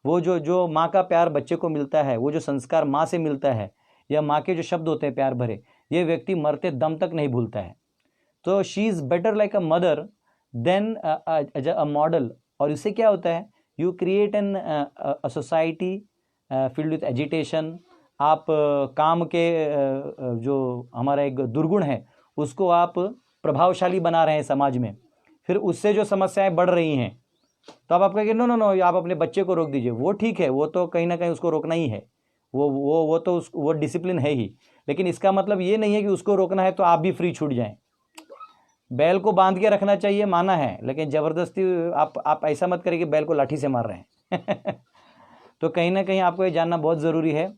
वो जो माँ का प्यार बच्चे को मिलता है, वो जो संस्कार माँ से मिलता है, या माँ के जो शब्द होते हैं प्यार भरे, ये व्यक्ति मरते दम तक नहीं भूलता है। तो she is better like a mother than a model. और इससे क्या होता है, you create an society filled with agitation. आप काम के जो हमारा एक दुर्गुण है उसको आप प्रभावशाली बना रहे हैं समाज में, फिर उससे जो समस्याएं बढ़ रही हैं तो अब आप कहेंगे नो नो नो, आप अपने बच्चे को रोक दीजिए। वो ठीक है, वो तो कहीं ना कहीं उसको रोकना ही है, वो डिसिप्लिन है ही, लेकिन इसका मतलब ये नहीं है कि उसको रोकना है तो आप भी फ्री छूट जाएं। बैल को बांध के रखना चाहिए, माना है, लेकिन ज़बरदस्ती आप ऐसा मत करिए कि बैल को लाठी से मार रहे हैं। तो कहीं ना कहीं आपको ये जानना बहुत ज़रूरी है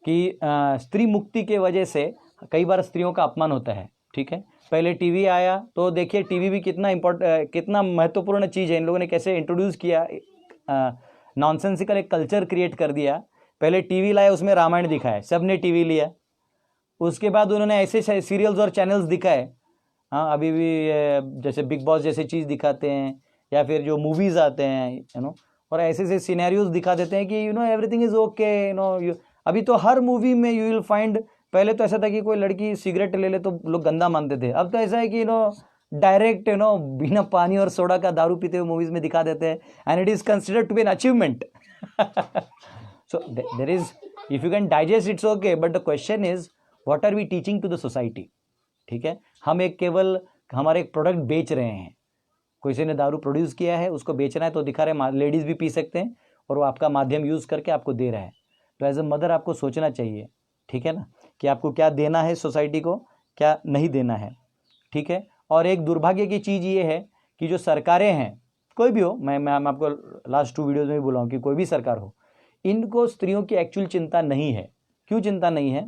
कि स्त्री मुक्ति के वजह से कई बार स्त्रियों का अपमान होता है। ठीक है, पहले टीवी आया तो देखिए टीवी भी कितना महत्वपूर्ण चीज़ है। इन लोगों ने कैसे इंट्रोड्यूस किया, नॉनसेंसिकल एक कल्चर क्रिएट कर दिया। पहले टीवी लाया, उसमें रामायण दिखाया, सब ने टीवी लिया। उसके बाद उन्होंने ऐसे सीरियल्स और चैनल्स दिखाए, हाँ अभी भी जैसे बिग बॉस जैसे चीज़ दिखाते हैं, या फिर जो मूवीज़ आते हैं और ऐसे ऐसे सिनेरियोज दिखा देते हैं कि एवरीथिंग इज़ ओके। अभी तो हर मूवी में यू विल फाइंड, पहले तो ऐसा था कि कोई लड़की सिगरेट ले ले तो लोग गंदा मानते थे, अब तो ऐसा है कि डायरेक्ट बिना पानी और सोडा का दारू पीते हुए मूवीज में दिखा देते हैं, and it is considered to be an achievement. So there is, if you can digest it's okay, but the question is what are we teaching to the society. ठीक है, हम केवल हमारे एक प्रोडक्ट बेच रहे हैं, किसी ने दारू प्रोड्यूस किया है उसको बेचना है तो दिखा रहे, लेडीज़ भी पी सकते हैं और वो आपका माध्यम यूज़ करके आपको दे रहा है। तो एज अ मदर आपको सोचना चाहिए, ठीक है ना, कि आपको क्या देना है सोसाइटी को, क्या नहीं देना है। ठीक है, और एक दुर्भाग्य की चीज़ ये है कि जो सरकारें हैं, कोई भी हो, मैं आपको लास्ट 2 वीडियोज़ में भी बोला हूँ कि कोई भी सरकार हो, इनको स्त्रियों की एक्चुअल चिंता नहीं है। क्यों चिंता नहीं है?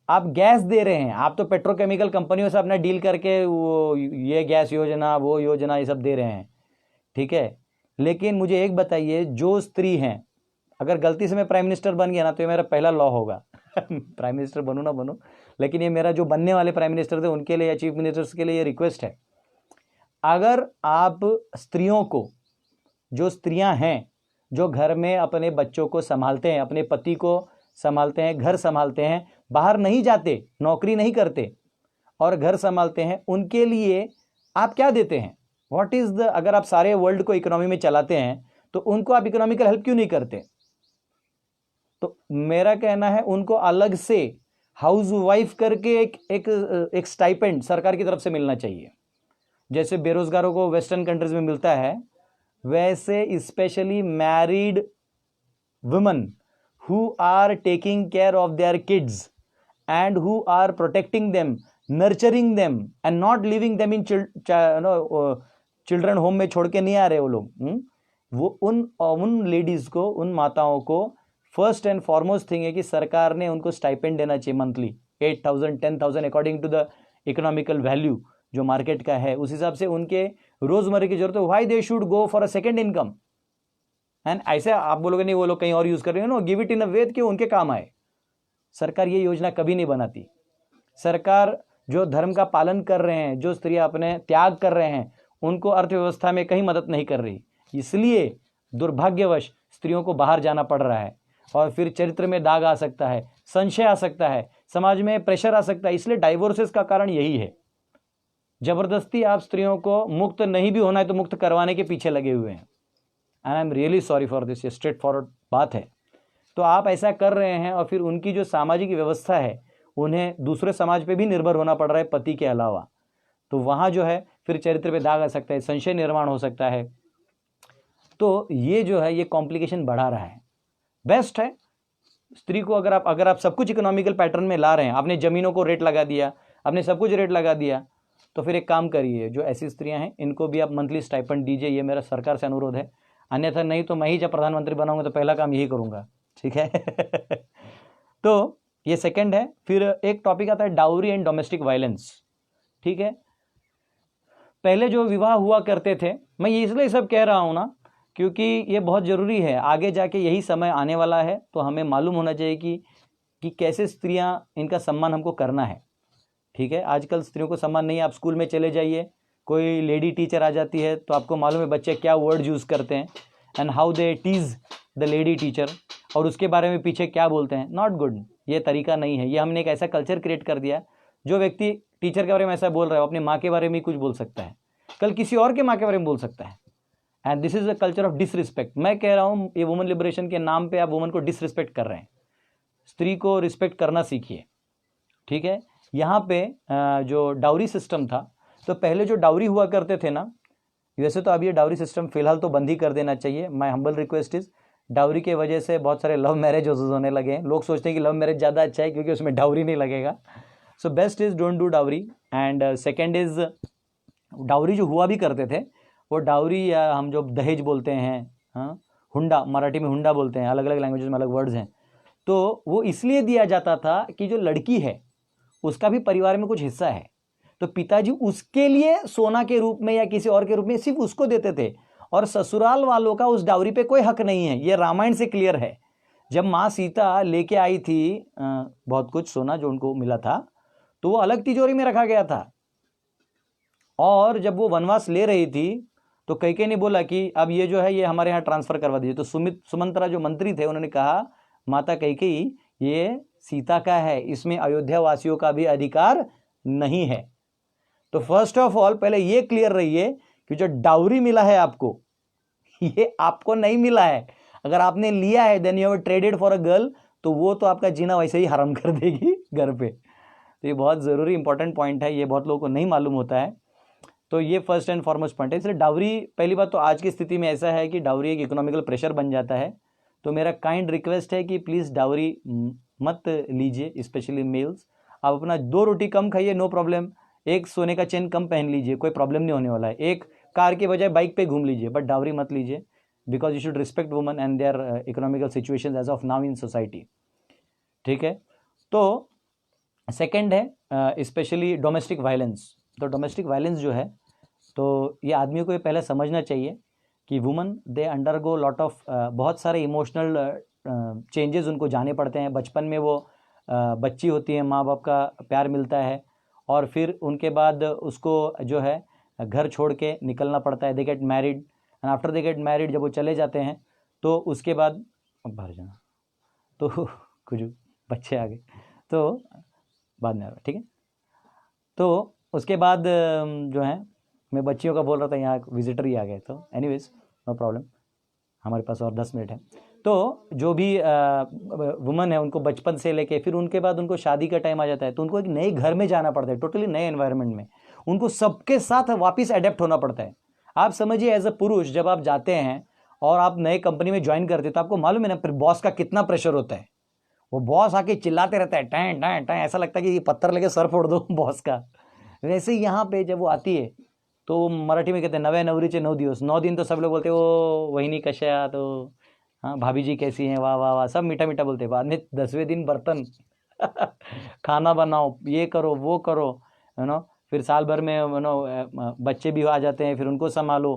आप गैस दे रहे हैं, आप तो पेट्रोकेमिकल कंपनियों से अपना डील करके वो ये गैस योजना वो योजना ये सब दे रहे हैं, ठीक है। लेकिन मुझे एक बताइए, जो स्त्री हैं, अगर गलती से मैं प्राइम मिनिस्टर बन गया ना तो ये मेरा पहला लॉ होगा। प्राइम मिनिस्टर बनूँ ना बनूँ, लेकिन ये मेरा जो बनने वाले प्राइम मिनिस्टर थे उनके लिए या चीफ मिनिस्टर्स के लिए ये रिक्वेस्ट है, अगर आप स्त्रियों को, जो स्त्रियां हैं जो घर में अपने बच्चों को संभालते हैं, अपने पति को संभालते हैं, घर संभालते हैं, बाहर नहीं जाते, नौकरी नहीं करते और घर संभालते हैं, उनके लिए आप क्या देते हैं? व्हाट इज द, अगर आप सारे वर्ल्ड को इकोनॉमी में चलाते हैं तो उनको आप इकोनॉमिकल हेल्प क्यों नहीं करते? तो मेरा कहना है उनको अलग से हाउस वाइफ करके एक स्टाइपेंड सरकार की तरफ से मिलना चाहिए। जैसे बेरोजगारों को वेस्टर्न कंट्रीज में मिलता है, वैसे specially married women who are taking care of their kids and who are protecting them, nurturing them and not leaving them in children home में छोड़ के नहीं आ रहे वो लोग। वो उन लेडीज को, उन माताओं को फर्स्ट एंड फॉरमोस्ट थिंग है कि सरकार ने उनको स्टाइपेंड देना चाहिए monthly 8,000 10,000 according to the economical value जो मार्केट का है, उस हिसाब से उनके रोजमर्रा की जरूरत है। Why they should go for a second income? And ऐसे आप बोलोगे नहीं वो लोग कहीं और यूज कर रहे हैं, नो, गिव इट इन अ वे कि उनके काम आए। सरकार ये योजना कभी नहीं बनाती। सरकार जो धर्म का पालन कर रहे हैं, जो स्त्रियां अपने त्याग कर रहे हैं, उनको अर्थव्यवस्था में कहीं मदद नहीं कर रही। इसलिए दुर्भाग्यवश स्त्रियों को बाहर जाना पड़ रहा है और फिर चरित्र में दाग आ सकता है, संशय आ सकता है समाज में प्रेशर आ सकता है। इसलिए डाइवोर्सेस का कारण यही है। जबरदस्ती आप स्त्रियों को मुक्त नहीं भी होना है तो मुक्त करवाने के पीछे लगे हुए हैं। And I am really sorry for this, ये स्ट्रेट फॉरवर्ड बात है। तो आप ऐसा कर रहे हैं और फिर उनकी जो सामाजिक व्यवस्था है उन्हें दूसरे समाज पे भी निर्भर होना पड़ रहा है पति के अलावा। तो वहाँ जो है फिर चरित्र पे दाग आ सकता है, संशय निर्माण हो सकता है। तो ये जो है ये कॉम्प्लिकेशन बढ़ा रहा है। बेस्ट है स्त्री को अगर आप सब कुछ इकोनॉमिकल पैटर्न में ला रहे हैं, आपने ज़मीनों को रेट लगा दिया, आपने सब कुछ रेट लगा दिया, तो फिर एक काम करिए, जो ऐसी स्त्रियां हैं इनको भी आप मंथली स्टाइपेंड दीजिए। ये मेरा सरकार से अनुरोध है। अन्यथा नहीं तो मैं ही जब प्रधानमंत्री बनाऊंगा तो पहला काम यही करूंगा, ठीक है। तो ये सेकंड है। फिर एक टॉपिक आता है डाउरी एंड डोमेस्टिक वायलेंस, ठीक है। पहले जो विवाह हुआ करते थे, मैं ये इसलिए सब कह रहा हूँ ना क्योंकि ये बहुत ज़रूरी है, आगे जाके यही समय आने वाला है। तो हमें मालूम होना चाहिए कि कैसे स्त्रियां, इनका सम्मान हमको करना है, ठीक है। आजकल स्त्रियों को सम्मान नहीं है। आप स्कूल में चले जाइए, कोई लेडी टीचर आ जाती है तो आपको मालूम है बच्चे क्या वर्ड यूज़ करते हैं and how they tease the lady teacher, और उसके बारे में पीछे क्या बोलते हैं। नॉट गुड, ये तरीका नहीं है। ये हमने एक ऐसा कल्चर क्रिएट कर दिया, जो व्यक्ति टीचर के बारे में ऐसा बोल रहा है, अपनी माँ के बारे में कुछ बोल सकता है, कल किसी और के माँ के बारे में बोल सकता है। And this is a culture of disrespect. मैं कह रहा हूँ ये वुमन लिबरेशन के नाम पे आप वुमन को डिसरिस्पेक्ट कर रहे हैं। स्त्री को रिस्पेक्ट करना सीखिए, ठीक है। यहाँ पे जो डाउरी सिस्टम था, तो पहले जो डाउरी हुआ करते थे ना, वैसे तो अब ये डाउरी सिस्टम फिलहाल तो बंद ही कर देना चाहिए। My humble request is, dowry के वजह से बहुत सारे लव मैरिज होने लगे हैं। लोग सोचते हैं कि लव मैरिज ज़्यादा अच्छा है क्योंकि उसमें डाउरी नहीं लगेगा। So best is don't do dowry. And second is, dowry जो हुआ भी करते थे वो डाउरी, या हम जो दहेज बोलते हैं, हाँ, हुंडा, मराठी में हुंडा बोलते हैं, अलग अलग लैंग्वेजेस में अलग वर्ड्स हैं। तो वो इसलिए दिया जाता था कि जो लड़की है उसका भी परिवार में कुछ हिस्सा है, तो पिताजी उसके लिए सोना के रूप में या किसी और के रूप में सिर्फ उसको देते थे, और ससुराल वालों का उस डाउरी पे कोई हक नहीं है। ये रामायण से क्लियर है। जब माँ सीता लेके आई थी बहुत कुछ सोना जो उनको मिला था, तो वो अलग तिजोरी में रखा गया था। और जब वो वनवास ले रही थी तो कैकेयी ने बोला कि अब ये जो है ये हमारे यहाँ ट्रांसफर करवा दीजिए। तो सुमंत्रा जो मंत्री थे उन्होंने कहा, माता कैकेयी ये सीता का है, इसमें अयोध्या वासियों का भी अधिकार नहीं है। तो फर्स्ट ऑफ ऑल पहले ये क्लियर रहिए कि जो डाउरी मिला है आपको, ये आपको नहीं मिला है। अगर आपने लिया है then you have traded for a girl, तो वो तो आपका जीना वैसे ही हराम कर देगी घर पे। तो ये बहुत ज़रूरी इंपॉर्टेंट पॉइंट है, ये बहुत लोगों को नहीं मालूम होता है। तो ये फर्स्ट एंड फॉरमोस्ट पॉइंट है। इसलिए डाउरी, पहली बात तो आज की स्थिति में ऐसा है कि डाउरी एक इकोनॉमिकल प्रेशर बन जाता है। तो मेरा काइंड रिक्वेस्ट है कि प्लीज़ डाउरी मत लीजिए, स्पेशली मेल्स। आप अपना 2 रोटी कम खाइए, नो प्रॉब्लम। एक सोने का चेन कम पहन लीजिए, कोई प्रॉब्लम नहीं होने वाला है। एक कार के बजाय बाइक पे घूम लीजिए, बट डाउरी मत लीजिए, because you should respect woman and their economical situation as of now in society, ठीक है। तो सेकेंड है स्पेशली डोमेस्टिक वायलेंस। तो डोमेस्टिक वायलेंस जो है, तो ये आदमियों को ये पहले समझना चाहिए कि woman they undergo lot of, बहुत सारे इमोशनल चेंजेस उनको जाने पड़ते हैं। बचपन में वो बच्ची होती है, माँ बाप का प्यार मिलता है, और फिर उनके बाद उसको जो है घर छोड़ के निकलना पड़ता है। They get married and after they get married, जब वो चले जाते हैं तो उसके बाद बाहर जाना, तो कुछ बच्चे आ गए तो बाद में आ गए, ठीक है। तो उसके बाद जो है, मैं बच्चियों का बोल रहा था, यहाँ विजिटर ही आ गए, तो एनीवेज नो प्रॉब्लम, हमारे पास और 10 मिनट है। तो जो भी वुमन है उनको बचपन से लेके फिर उनके बाद उनको शादी का टाइम आ जाता है, तो उनको एक नए घर में जाना पड़ता है, टोटली नए एनवायरनमेंट में उनको सबके साथ वापस अडेप्ट होना पड़ता है। आप समझिए एज अ पुरुष जब आप जाते हैं और आप नए कंपनी में ज्वाइन करते हैं, तो आपको मालूम है ना बॉस का कितना प्रेशर होता है। वो बॉस आके चिल्लाते रहता है, टाइम टाइम टाइम, ऐसा लगता है कि पत्थर लेके सर फोड़ दो बॉस का। वैसे ही यहाँ पे जब वो आती है तो मराठी में कहते हैं नवे नवरीचे 9 दिवस, 9 दिन तो सब लोग बोलते हैं वो वहिनी कशा, तो हाँ भाभी जी कैसी हैं, वाह वाह वाह, सब मीठा मीठा बोलते हैं। बाद में 10वें दिन बर्तन खाना बनाओ, ये करो वो करो, है ना। फिर साल भर में बच्चे भी आ जाते हैं, फिर उनको संभालो,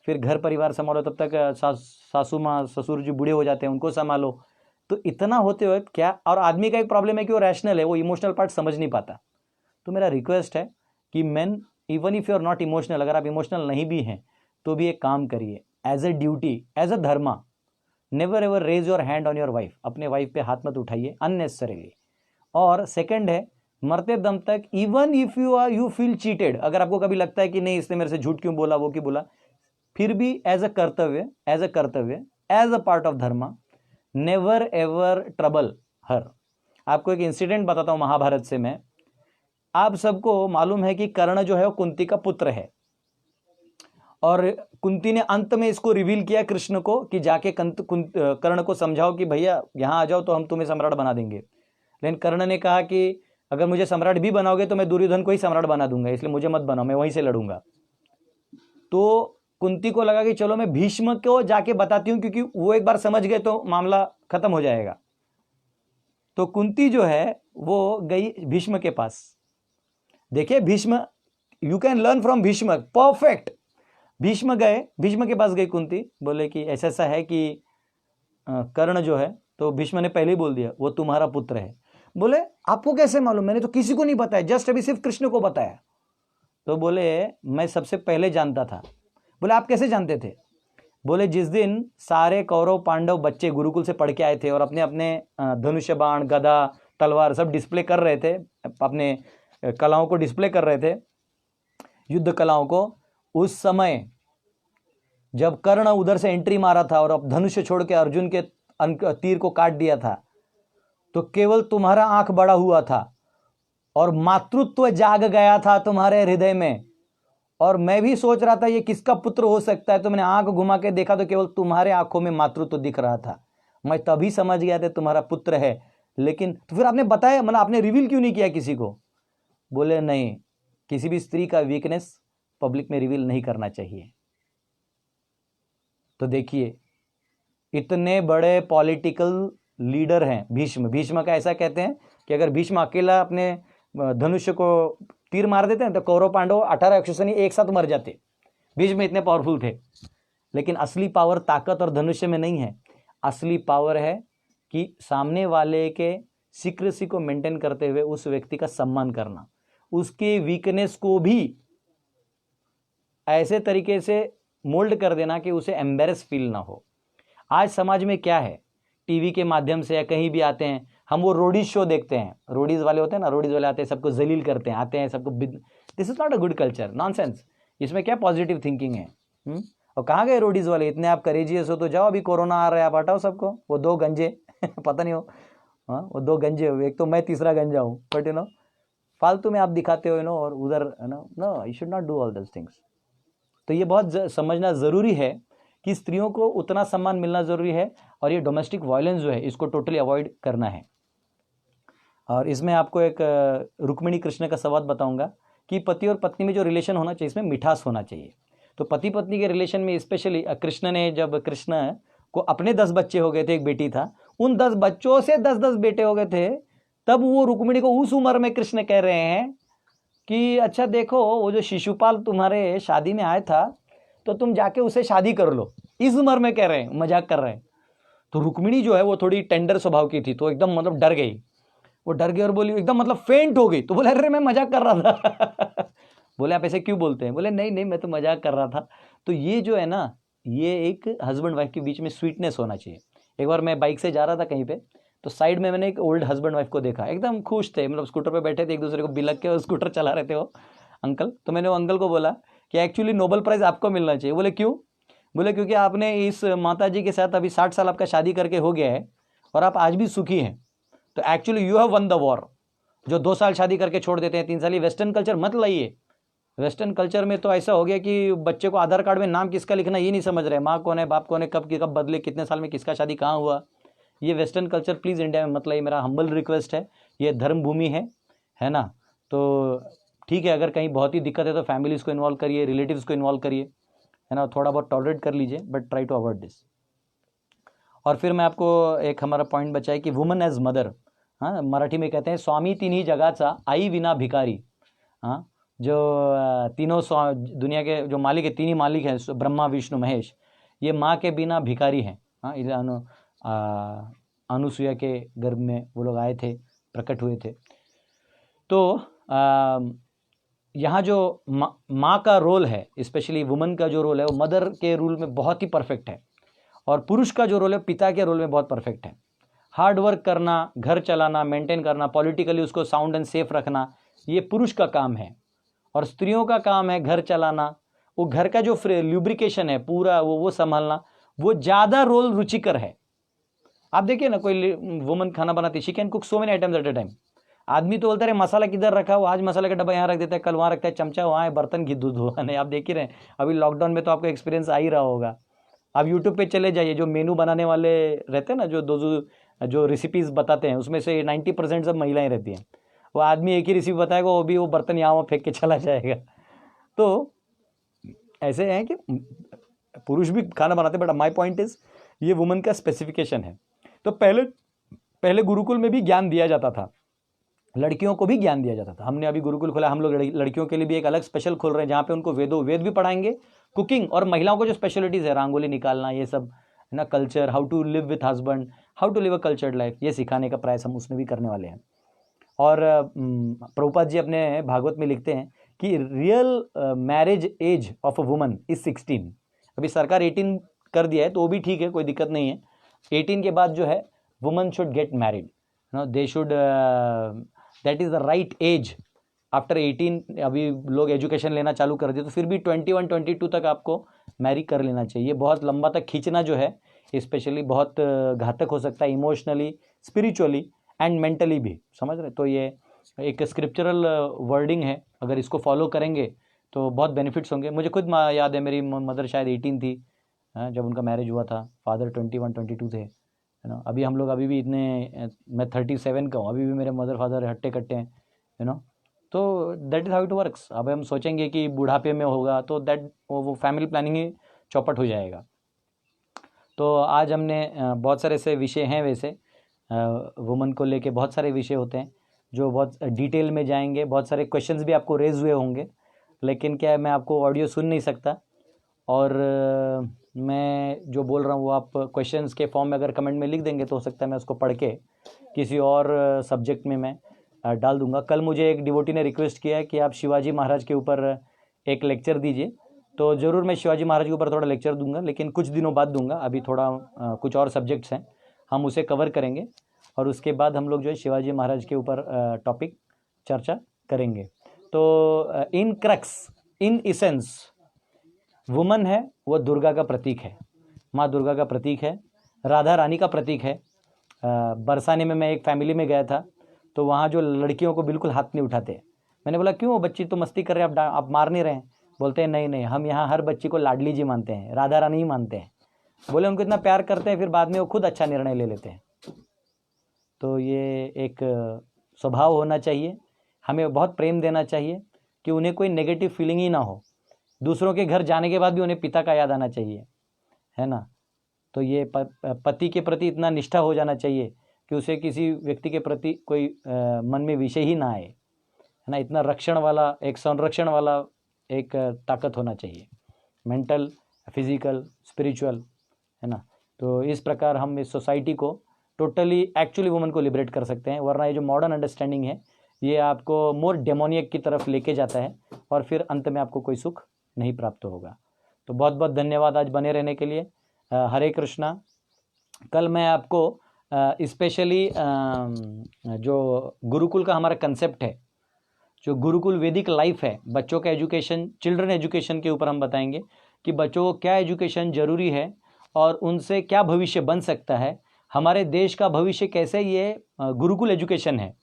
फिर घर परिवार संभालो, तब तक सासू माँ ससुर जी बूढ़े हो जाते हैं, उनको संभालो। तो इतना होते हुए क्या, और आदमी का एक प्रॉब्लम है कि वो रैशनल है, वो इमोशनल पार्ट समझ नहीं पाता। तो मेरा रिक्वेस्ट है कि men, even if you are not emotional, अगर आप इमोशनल नहीं भी हैं तो भी एक काम करिए, as a duty, as a dharma, never ever raise your hand on your wife. अपने वाइफ पे हाथ मत उठाइए अननेसेसरीली। और सेकंड है मरते दम तक, even if you feel cheated, अगर आपको कभी लगता है कि नहीं इसने मेरे से झूठ क्यों बोला, वो क्यों बोला, फिर भी एज अ कर्तव्य, एज अ पार्ट ऑफ धर्म, नेवर एवर ट्रबल हर। आपको एक इंसिडेंट बताता हूं महाभारत से मैं। आप सबको मालूम है कि कर्ण जो है वो कुंती का पुत्र है, और कुंती ने अंत में इसको रिवील किया कृष्ण को कि जाके कर्ण को समझाओ कि भैया यहां आ जाओ तो हम तुम्हें सम्राट बना देंगे। लेकिन कर्ण ने कहा कि अगर मुझे सम्राट भी बनाओगे तो मैं दुर्योधन को ही सम्राट बना दूंगा, इसलिए मुझे मत बनाओ, मैं वहीं से लड़ूंगा। तो कुंती को लगा कि चलो मैं भीष्म को जाके बताती हूं, क्योंकि वो एक बार समझ गए तो मामला खत्म हो जाएगा। तो कुंती जो है वो गई भीष्म के पास। देखिए Bhishma, you can learn from Bhishma, perfect. Bhishma गए, भीष्म के पास गई कुंती, बोले कि ऐसा ऐसा है कि कर्ण जो है, तो भीष्म ने पहले ही बोल दिया वो तुम्हारा पुत्र है। बोले आपको कैसे मालूम, मैंने तो किसी को नहीं बताया, जस्ट अभी सिर्फ कृष्ण को बताया। तो बोले मैं सबसे पहले जानता था। बोले आप कैसे जानते थे? बोले जिस दिन सारे कौरव पांडव बच्चे गुरुकुल से पढ़ के आए थे और अपने अपने धनुष्य बाण गदा तलवार सब डिस्प्ले कर रहे थे, अपने कलाओं को डिस्प्ले कर रहे थे, युद्ध कलाओं को, उस समय जब कर्ण उधर से एंट्री मारा था और अब धनुष्य छोड़ के अर्जुन के तीर को काट दिया था, तो केवल तुम्हारा आंख बड़ा हुआ था और मातृत्व जाग गया था तुम्हारे हृदय में, और मैं भी सोच रहा था ये किसका पुत्र हो सकता है। तो मैंने आंख घुमा के देखा तो केवल तुम्हारे आंखों में मातृत्व दिख रहा था, मैं तभी समझ गया था तुम्हारा पुत्र है। लेकिन तो फिर आपने बताया, मतलब आपने रिवील क्यों नहीं किया किसी को? बोले नहीं, किसी भी स्त्री का वीकनेस पब्लिक में रिवील नहीं करना चाहिए। तो देखिए इतने बड़े पॉलिटिकल लीडर हैं भीष्म। भीष्म का ऐसा कहते हैं कि अगर भीष्म अकेला अपने धनुष्य को तीर मार देते हैं तो कौरव पांडव 18 अक्षौहिणी एक साथ मर जाते। भीष्म इतने पावरफुल थे। लेकिन असली पावर ताकत और धनुष्य में नहीं है, असली पावर है कि सामने वाले के सीक्रेसी को मेंटेन करते हुए उस व्यक्ति का सम्मान करना, उसके वीकनेस को भी ऐसे तरीके से मोल्ड कर देना कि उसे एम्बेरस फील ना हो। आज समाज में क्या है, टीवी के माध्यम से या कहीं भी आते हैं हम, वो रोडीज शो देखते हैं, रोडीज वाले होते हैं ना, रोडीज वाले आते हैं सबको जलील करते हैं, आते हैं सबको, this is not a good culture, nonsense. इसमें क्या पॉजिटिव थिंकिंग है? और कहाँ गए रोडीज वाले? इतने आप करेजियस हो तो जाओ, अभी कोरोना आ रहा है, आप हटाओ सबको। वो दो गंजे पता नहीं हो, हाँ वो दो गंजे हो, एक तो मैं तीसरा गंजा हूँ, बट यू नो फालतू में आप दिखाते हो, यू नो, और उधर no, you should not do all this things. तो ये बहुत समझना ज़रूरी है कि स्त्रियों को उतना सम्मान मिलना ज़रूरी है, और ये डोमेस्टिक वायलेंस जो है इसको टोटली अवॉइड करना है। और इसमें आपको एक रुक्मिणी कृष्ण का संवाद बताऊंगा कि पति और पत्नी में जो रिलेशन होना चाहिए इसमें मिठास होना चाहिए। तो पति पत्नी के रिलेशन में स्पेशली कृष्ण ने, जब कृष्ण को अपने 10 बच्चे हो गए थे, एक बेटी था, उन 10 बच्चों से 10-10 बेटे हो गए थे, तब वो रुक्मिणी को उस उम्र में कृष्ण कह रहे हैं कि अच्छा देखो वो जो शिशुपाल तुम्हारे शादी में आया था तो तुम जाके उसे शादी कर लो। इस उम्र में कह रहे हैं, मजाक कर रहे हैं। तो रुक्मिणी जो है वो थोड़ी टेंडर स्वभाव की थी, तो एकदम मतलब डर गई, वो डर गई और बोली, एकदम मतलब फेंट हो गई। तो बोले अरे मैं मजाक कर रहा था बोले आप ऐसे क्यों बोलते हैं? बोले नहीं नहीं मैं तो मजाक कर रहा था। तो ये जो है ना, ये एक हस्बैंड वाइफ के बीच में स्वीटनेस होना चाहिए। एक बार मैं बाइक से जा रहा था कहीं पे, तो साइड में मैंने एक ओल्ड हस्बैंड वाइफ को देखा, एकदम खुश थे, मतलब स्कूटर पे बैठे थे, एक दूसरे को बिलक के स्कूटर चला रहे थे वो अंकल। तो मैंने वो अंकल को बोला कि एक्चुअली नोबेल प्राइज़ आपको मिलना चाहिए। बोले क्यों? बोले क्योंकि आपने इस माता जी के साथ अभी 60 साल आपका शादी करके हो गया है और आप आज भी सुखी हैं, तो actually you have one the war. जो 2 साल शादी करके छोड़ देते हैं, 3 साल, ये वेस्टर्न कल्चर मत लाइए। वेस्टर्न कल्चर में तो ऐसा हो गया कि बच्चे को आधार कार्ड में नाम किसका लिखना ये नहीं समझ रहे, माँ कौन है बाप कौन है, कब कब बदले, कितने साल में किसका शादी कहाँ हुआ। ये वेस्टर्न कल्चर प्लीज़ इंडिया में मत लाइए, मेरा हम्बल रिक्वेस्ट है। ये धर्म भूमि है ना। तो ठीक है, अगर कहीं बहुत ही दिक्कत है तो फैमिलीज़ को इन्वॉल्व करिए, रिलेटिव्स को इन्वॉल्व करिए, है ना, थोड़ा बहुत टॉलरेट कर लीजिए, but try to avoid this. और फिर मैं आपको एक हमारा पॉइंट बचा है कि वुमन एज मदर, हाँ मराठी में कहते हैं स्वामी तिन्ही जगाचा आई विना भिकारी। हाँ, जो तीनों दुनिया के जो मालिक है, 3 ही मालिक हैं, ब्रह्मा विष्णु महेश, ये माँ के बिना भिकारी हैं। हाँ, इधर अनुसुईया के गर्भ में वो लोग आए थे, प्रकट हुए थे। तो यहाँ जो माँ का रोल है, स्पेशली वुमन का जो रोल है, वो मदर के रोल में बहुत ही परफेक्ट है, और पुरुष का जो रोल है पिता के रोल में बहुत परफेक्ट है। हार्ड वर्क करना, घर चलाना, मेंटेन करना, पॉलिटिकली उसको साउंड एंड सेफ रखना, ये पुरुष का काम है। और स्त्रियों का काम है घर चलाना, वो घर का जो ल्यूब्रिकेशन है पूरा वो संभालना, वो ज़्यादा रोल रुचिकर है। आप देखिए ना, कोई वुमन खाना बनाती, she can cook so many items at a time. आदमी तो बोलता है मसाला किधर रखा हो, आज मसाला का डब्बा यहाँ रख देता है, कल वहाँ रखता है, चमचा वहाँ है, बर्तन की दूध हुआ नहीं। आप देख ही रहे हैं, अभी लॉकडाउन में तो आपको एक्सपीरियंस आ ही रहा होगा। आप यूट्यूब पे चले जाइए, जो मेनू बनाने वाले रहते हैं ना, जो रेसिपीज़ बताते हैं, उसमें से 90% सब महिलाएं रहती हैं। वो आदमी एक ही रेसिपी बताएगा, वो भी वो बर्तन यहाँ वहाँ फेंक के चला जाएगा। तो ऐसे हैं कि पुरुष भी खाना बनाते, बट माई पॉइंट इज ये वुमन का स्पेसिफिकेशन है। तो पहले गुरुकुल में भी ज्ञान दिया जाता था, लड़कियों को भी ज्ञान दिया जाता था। हमने अभी गुरुकुल खोला, हम लोग लड़कियों के लिए भी एक अलग स्पेशल खोल रहे हैं, जहाँ पे उनको वेद भी पढ़ाएंगे, कुकिंग, और महिलाओं को जो स्पेशलिटीज़ है, रंगोली निकालना, ये सब है ना, culture, how to live with husband, how to live a cultured life, ये सिखाने का प्रयास हम उसमें भी करने वाले हैं। और प्रभुपाद जी अपने भागवत में लिखते हैं कि real marriage age of a woman is 16। अभी सरकार 18 कर दिया है, तो वो भी ठीक है, कोई दिक्कत नहीं है। 18 के बाद जो है woman should get married, no they should, that is the right age. After 18 अभी लोग एजुकेशन लेना चालू कर दिए, तो फिर भी 21 22 तक आपको मैरी कर लेना चाहिए। बहुत लंबा तक खींचना जो है स्पेशली बहुत घातक हो सकता है, इमोशनली, स्पिरिचुअली एंड मेंटली भी, समझ रहे। तो ये एक स्क्रिप्चरल वर्डिंग है, अगर इसको फॉलो करेंगे तो बहुत बेनिफिट्स होंगे। मुझे खुद याद है, मेरी मदर शायद 18 थी जब उनका मैरिज हुआ था, फादर 21 22 थे, है ना। अभी हम लोग अभी भी इतने, मैं 37 का हूँ, अभी भी मेरे मदर फादर हट्टे कट्टे हैं, यू नो। तो that is how it works. अब हम सोचेंगे कि बुढ़ापे में होगा, तो दैट वो फैमिली प्लानिंग ही चौपट हो जाएगा। तो आज हमने बहुत सारे ऐसे विषय हैं, वैसे वुमन को लेके बहुत सारे विषय होते हैं जो बहुत डिटेल में जाएंगे, बहुत सारे क्वेश्चंस भी आपको रेज हुए होंगे, लेकिन क्या है, मैं आपको ऑडियो सुन नहीं सकता, और मैं जो बोल रहा हूँ वो आप क्वेश्चंस के फॉर्म में अगर कमेंट में लिख देंगे तो हो सकता है मैं उसको पढ़ के किसी और सब्जेक्ट में मैं डाल दूंगा। कल मुझे एक डिवोटी ने रिक्वेस्ट किया है कि आप शिवाजी महाराज के ऊपर एक लेक्चर दीजिए, तो ज़रूर मैं शिवाजी महाराज के ऊपर थोड़ा लेक्चर दूंगा, लेकिन कुछ दिनों बाद दूंगा। अभी थोड़ा कुछ और सब्जेक्ट्स हैं, हम उसे कवर करेंगे, और उसके बाद हम लोग जो है शिवाजी महाराज के ऊपर टॉपिक चर्चा करेंगे। तो इन क्रक्स, इन इसेंस, वुमन है वो दुर्गा का प्रतीक है, माँ दुर्गा का प्रतीक है, राधा रानी का प्रतीक है। बरसाने में मैं एक फैमिली में गया था, तो वहाँ जो लड़कियों को बिल्कुल हाथ नहीं उठाते। मैंने बोला क्यों, बच्ची तो मस्ती कर रहे हैं, आप मार नहीं रहे हैं? बोलते हैं नहीं, हम यहाँ हर बच्ची को लाडली जी मानते हैं, राधा रानी ही मानते हैं। बोले उनको इतना प्यार करते हैं, फिर बाद में वो खुद अच्छा निर्णय ले लेते हैं। तो ये एक स्वभाव होना चाहिए, हमें बहुत प्रेम देना चाहिए कि उन्हें कोई नेगेटिव फीलिंग ही ना हो। दूसरों के घर जाने के बाद भी उन्हें पिता का याद आना चाहिए, है ना। तो ये पति के प्रति इतना निष्ठा हो जाना चाहिए कि उसे किसी व्यक्ति के प्रति कोई मन में विषय ही ना आए, है ना। इतना रक्षण वाला, एक संरक्षण वाला एक ताकत होना चाहिए, मेंटल, फिजिकल, स्पिरिचुअल, है ना। तो इस प्रकार हम इस सोसाइटी को टोटली एक्चुअली वुमन को लिबरेट कर सकते हैं, वरना ये जो मॉडर्न अंडरस्टैंडिंग है ये आपको मोर डेमोनियक की तरफ लेके जाता है, और फिर अंत में आपको कोई सुख नहीं प्राप्त होगा। तो बहुत बहुत धन्यवाद आज बने रहने के लिए। हरे कृष्णा। कल मैं आपको स्पेशली जो गुरुकुल का हमारा कंसेप्ट है, जो गुरुकुल वैदिक लाइफ है, बच्चों का एजुकेशन, चिल्ड्रन एजुकेशन के ऊपर हम बताएंगे कि बच्चों को क्या एजुकेशन ज़रूरी है और उनसे क्या भविष्य बन सकता है, हमारे देश का भविष्य कैसे ये गुरुकुल एजुकेशन है,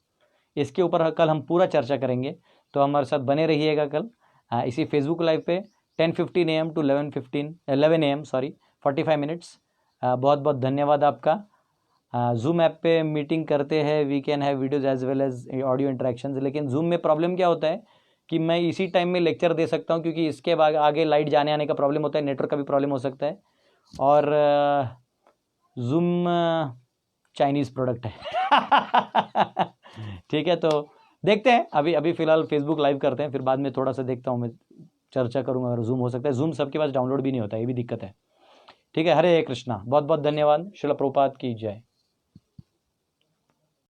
इसके ऊपर कल हम पूरा चर्चा करेंगे। तो हमारे साथ बने रहिएगा कल इसी फेसबुक लाइव पे 10:15 AM to 11 AM, 45 मिनट्स। बहुत बहुत धन्यवाद आपका। जूम ऐप पे मीटिंग करते हैं, we can have videos as well as audio interactions, लेकिन जूम में प्रॉब्लम क्या होता है कि मैं इसी टाइम में लेक्चर दे सकता हूँ, क्योंकि इसके बाद आगे लाइट जाने आने का प्रॉब्लम होता है, नेटवर्क का भी प्रॉब्लम हो सकता है, और जूम चाइनीज़ प्रोडक्ट है। ठीक है, तो देखते हैं, अभी फ़िलहाल फेसबुक लाइव करते हैं, फिर बाद में थोड़ा सा देखता हूँ, मैं चर्चा करूँगा अगर जूम हो सकता है। जूम सबके पास डाउनलोड भी नहीं होता है, ये भी दिक्कत है। ठीक है, हरे कृष्णा। बहुत बहुत धन्यवाद। श्रील प्रभुपाद की जय।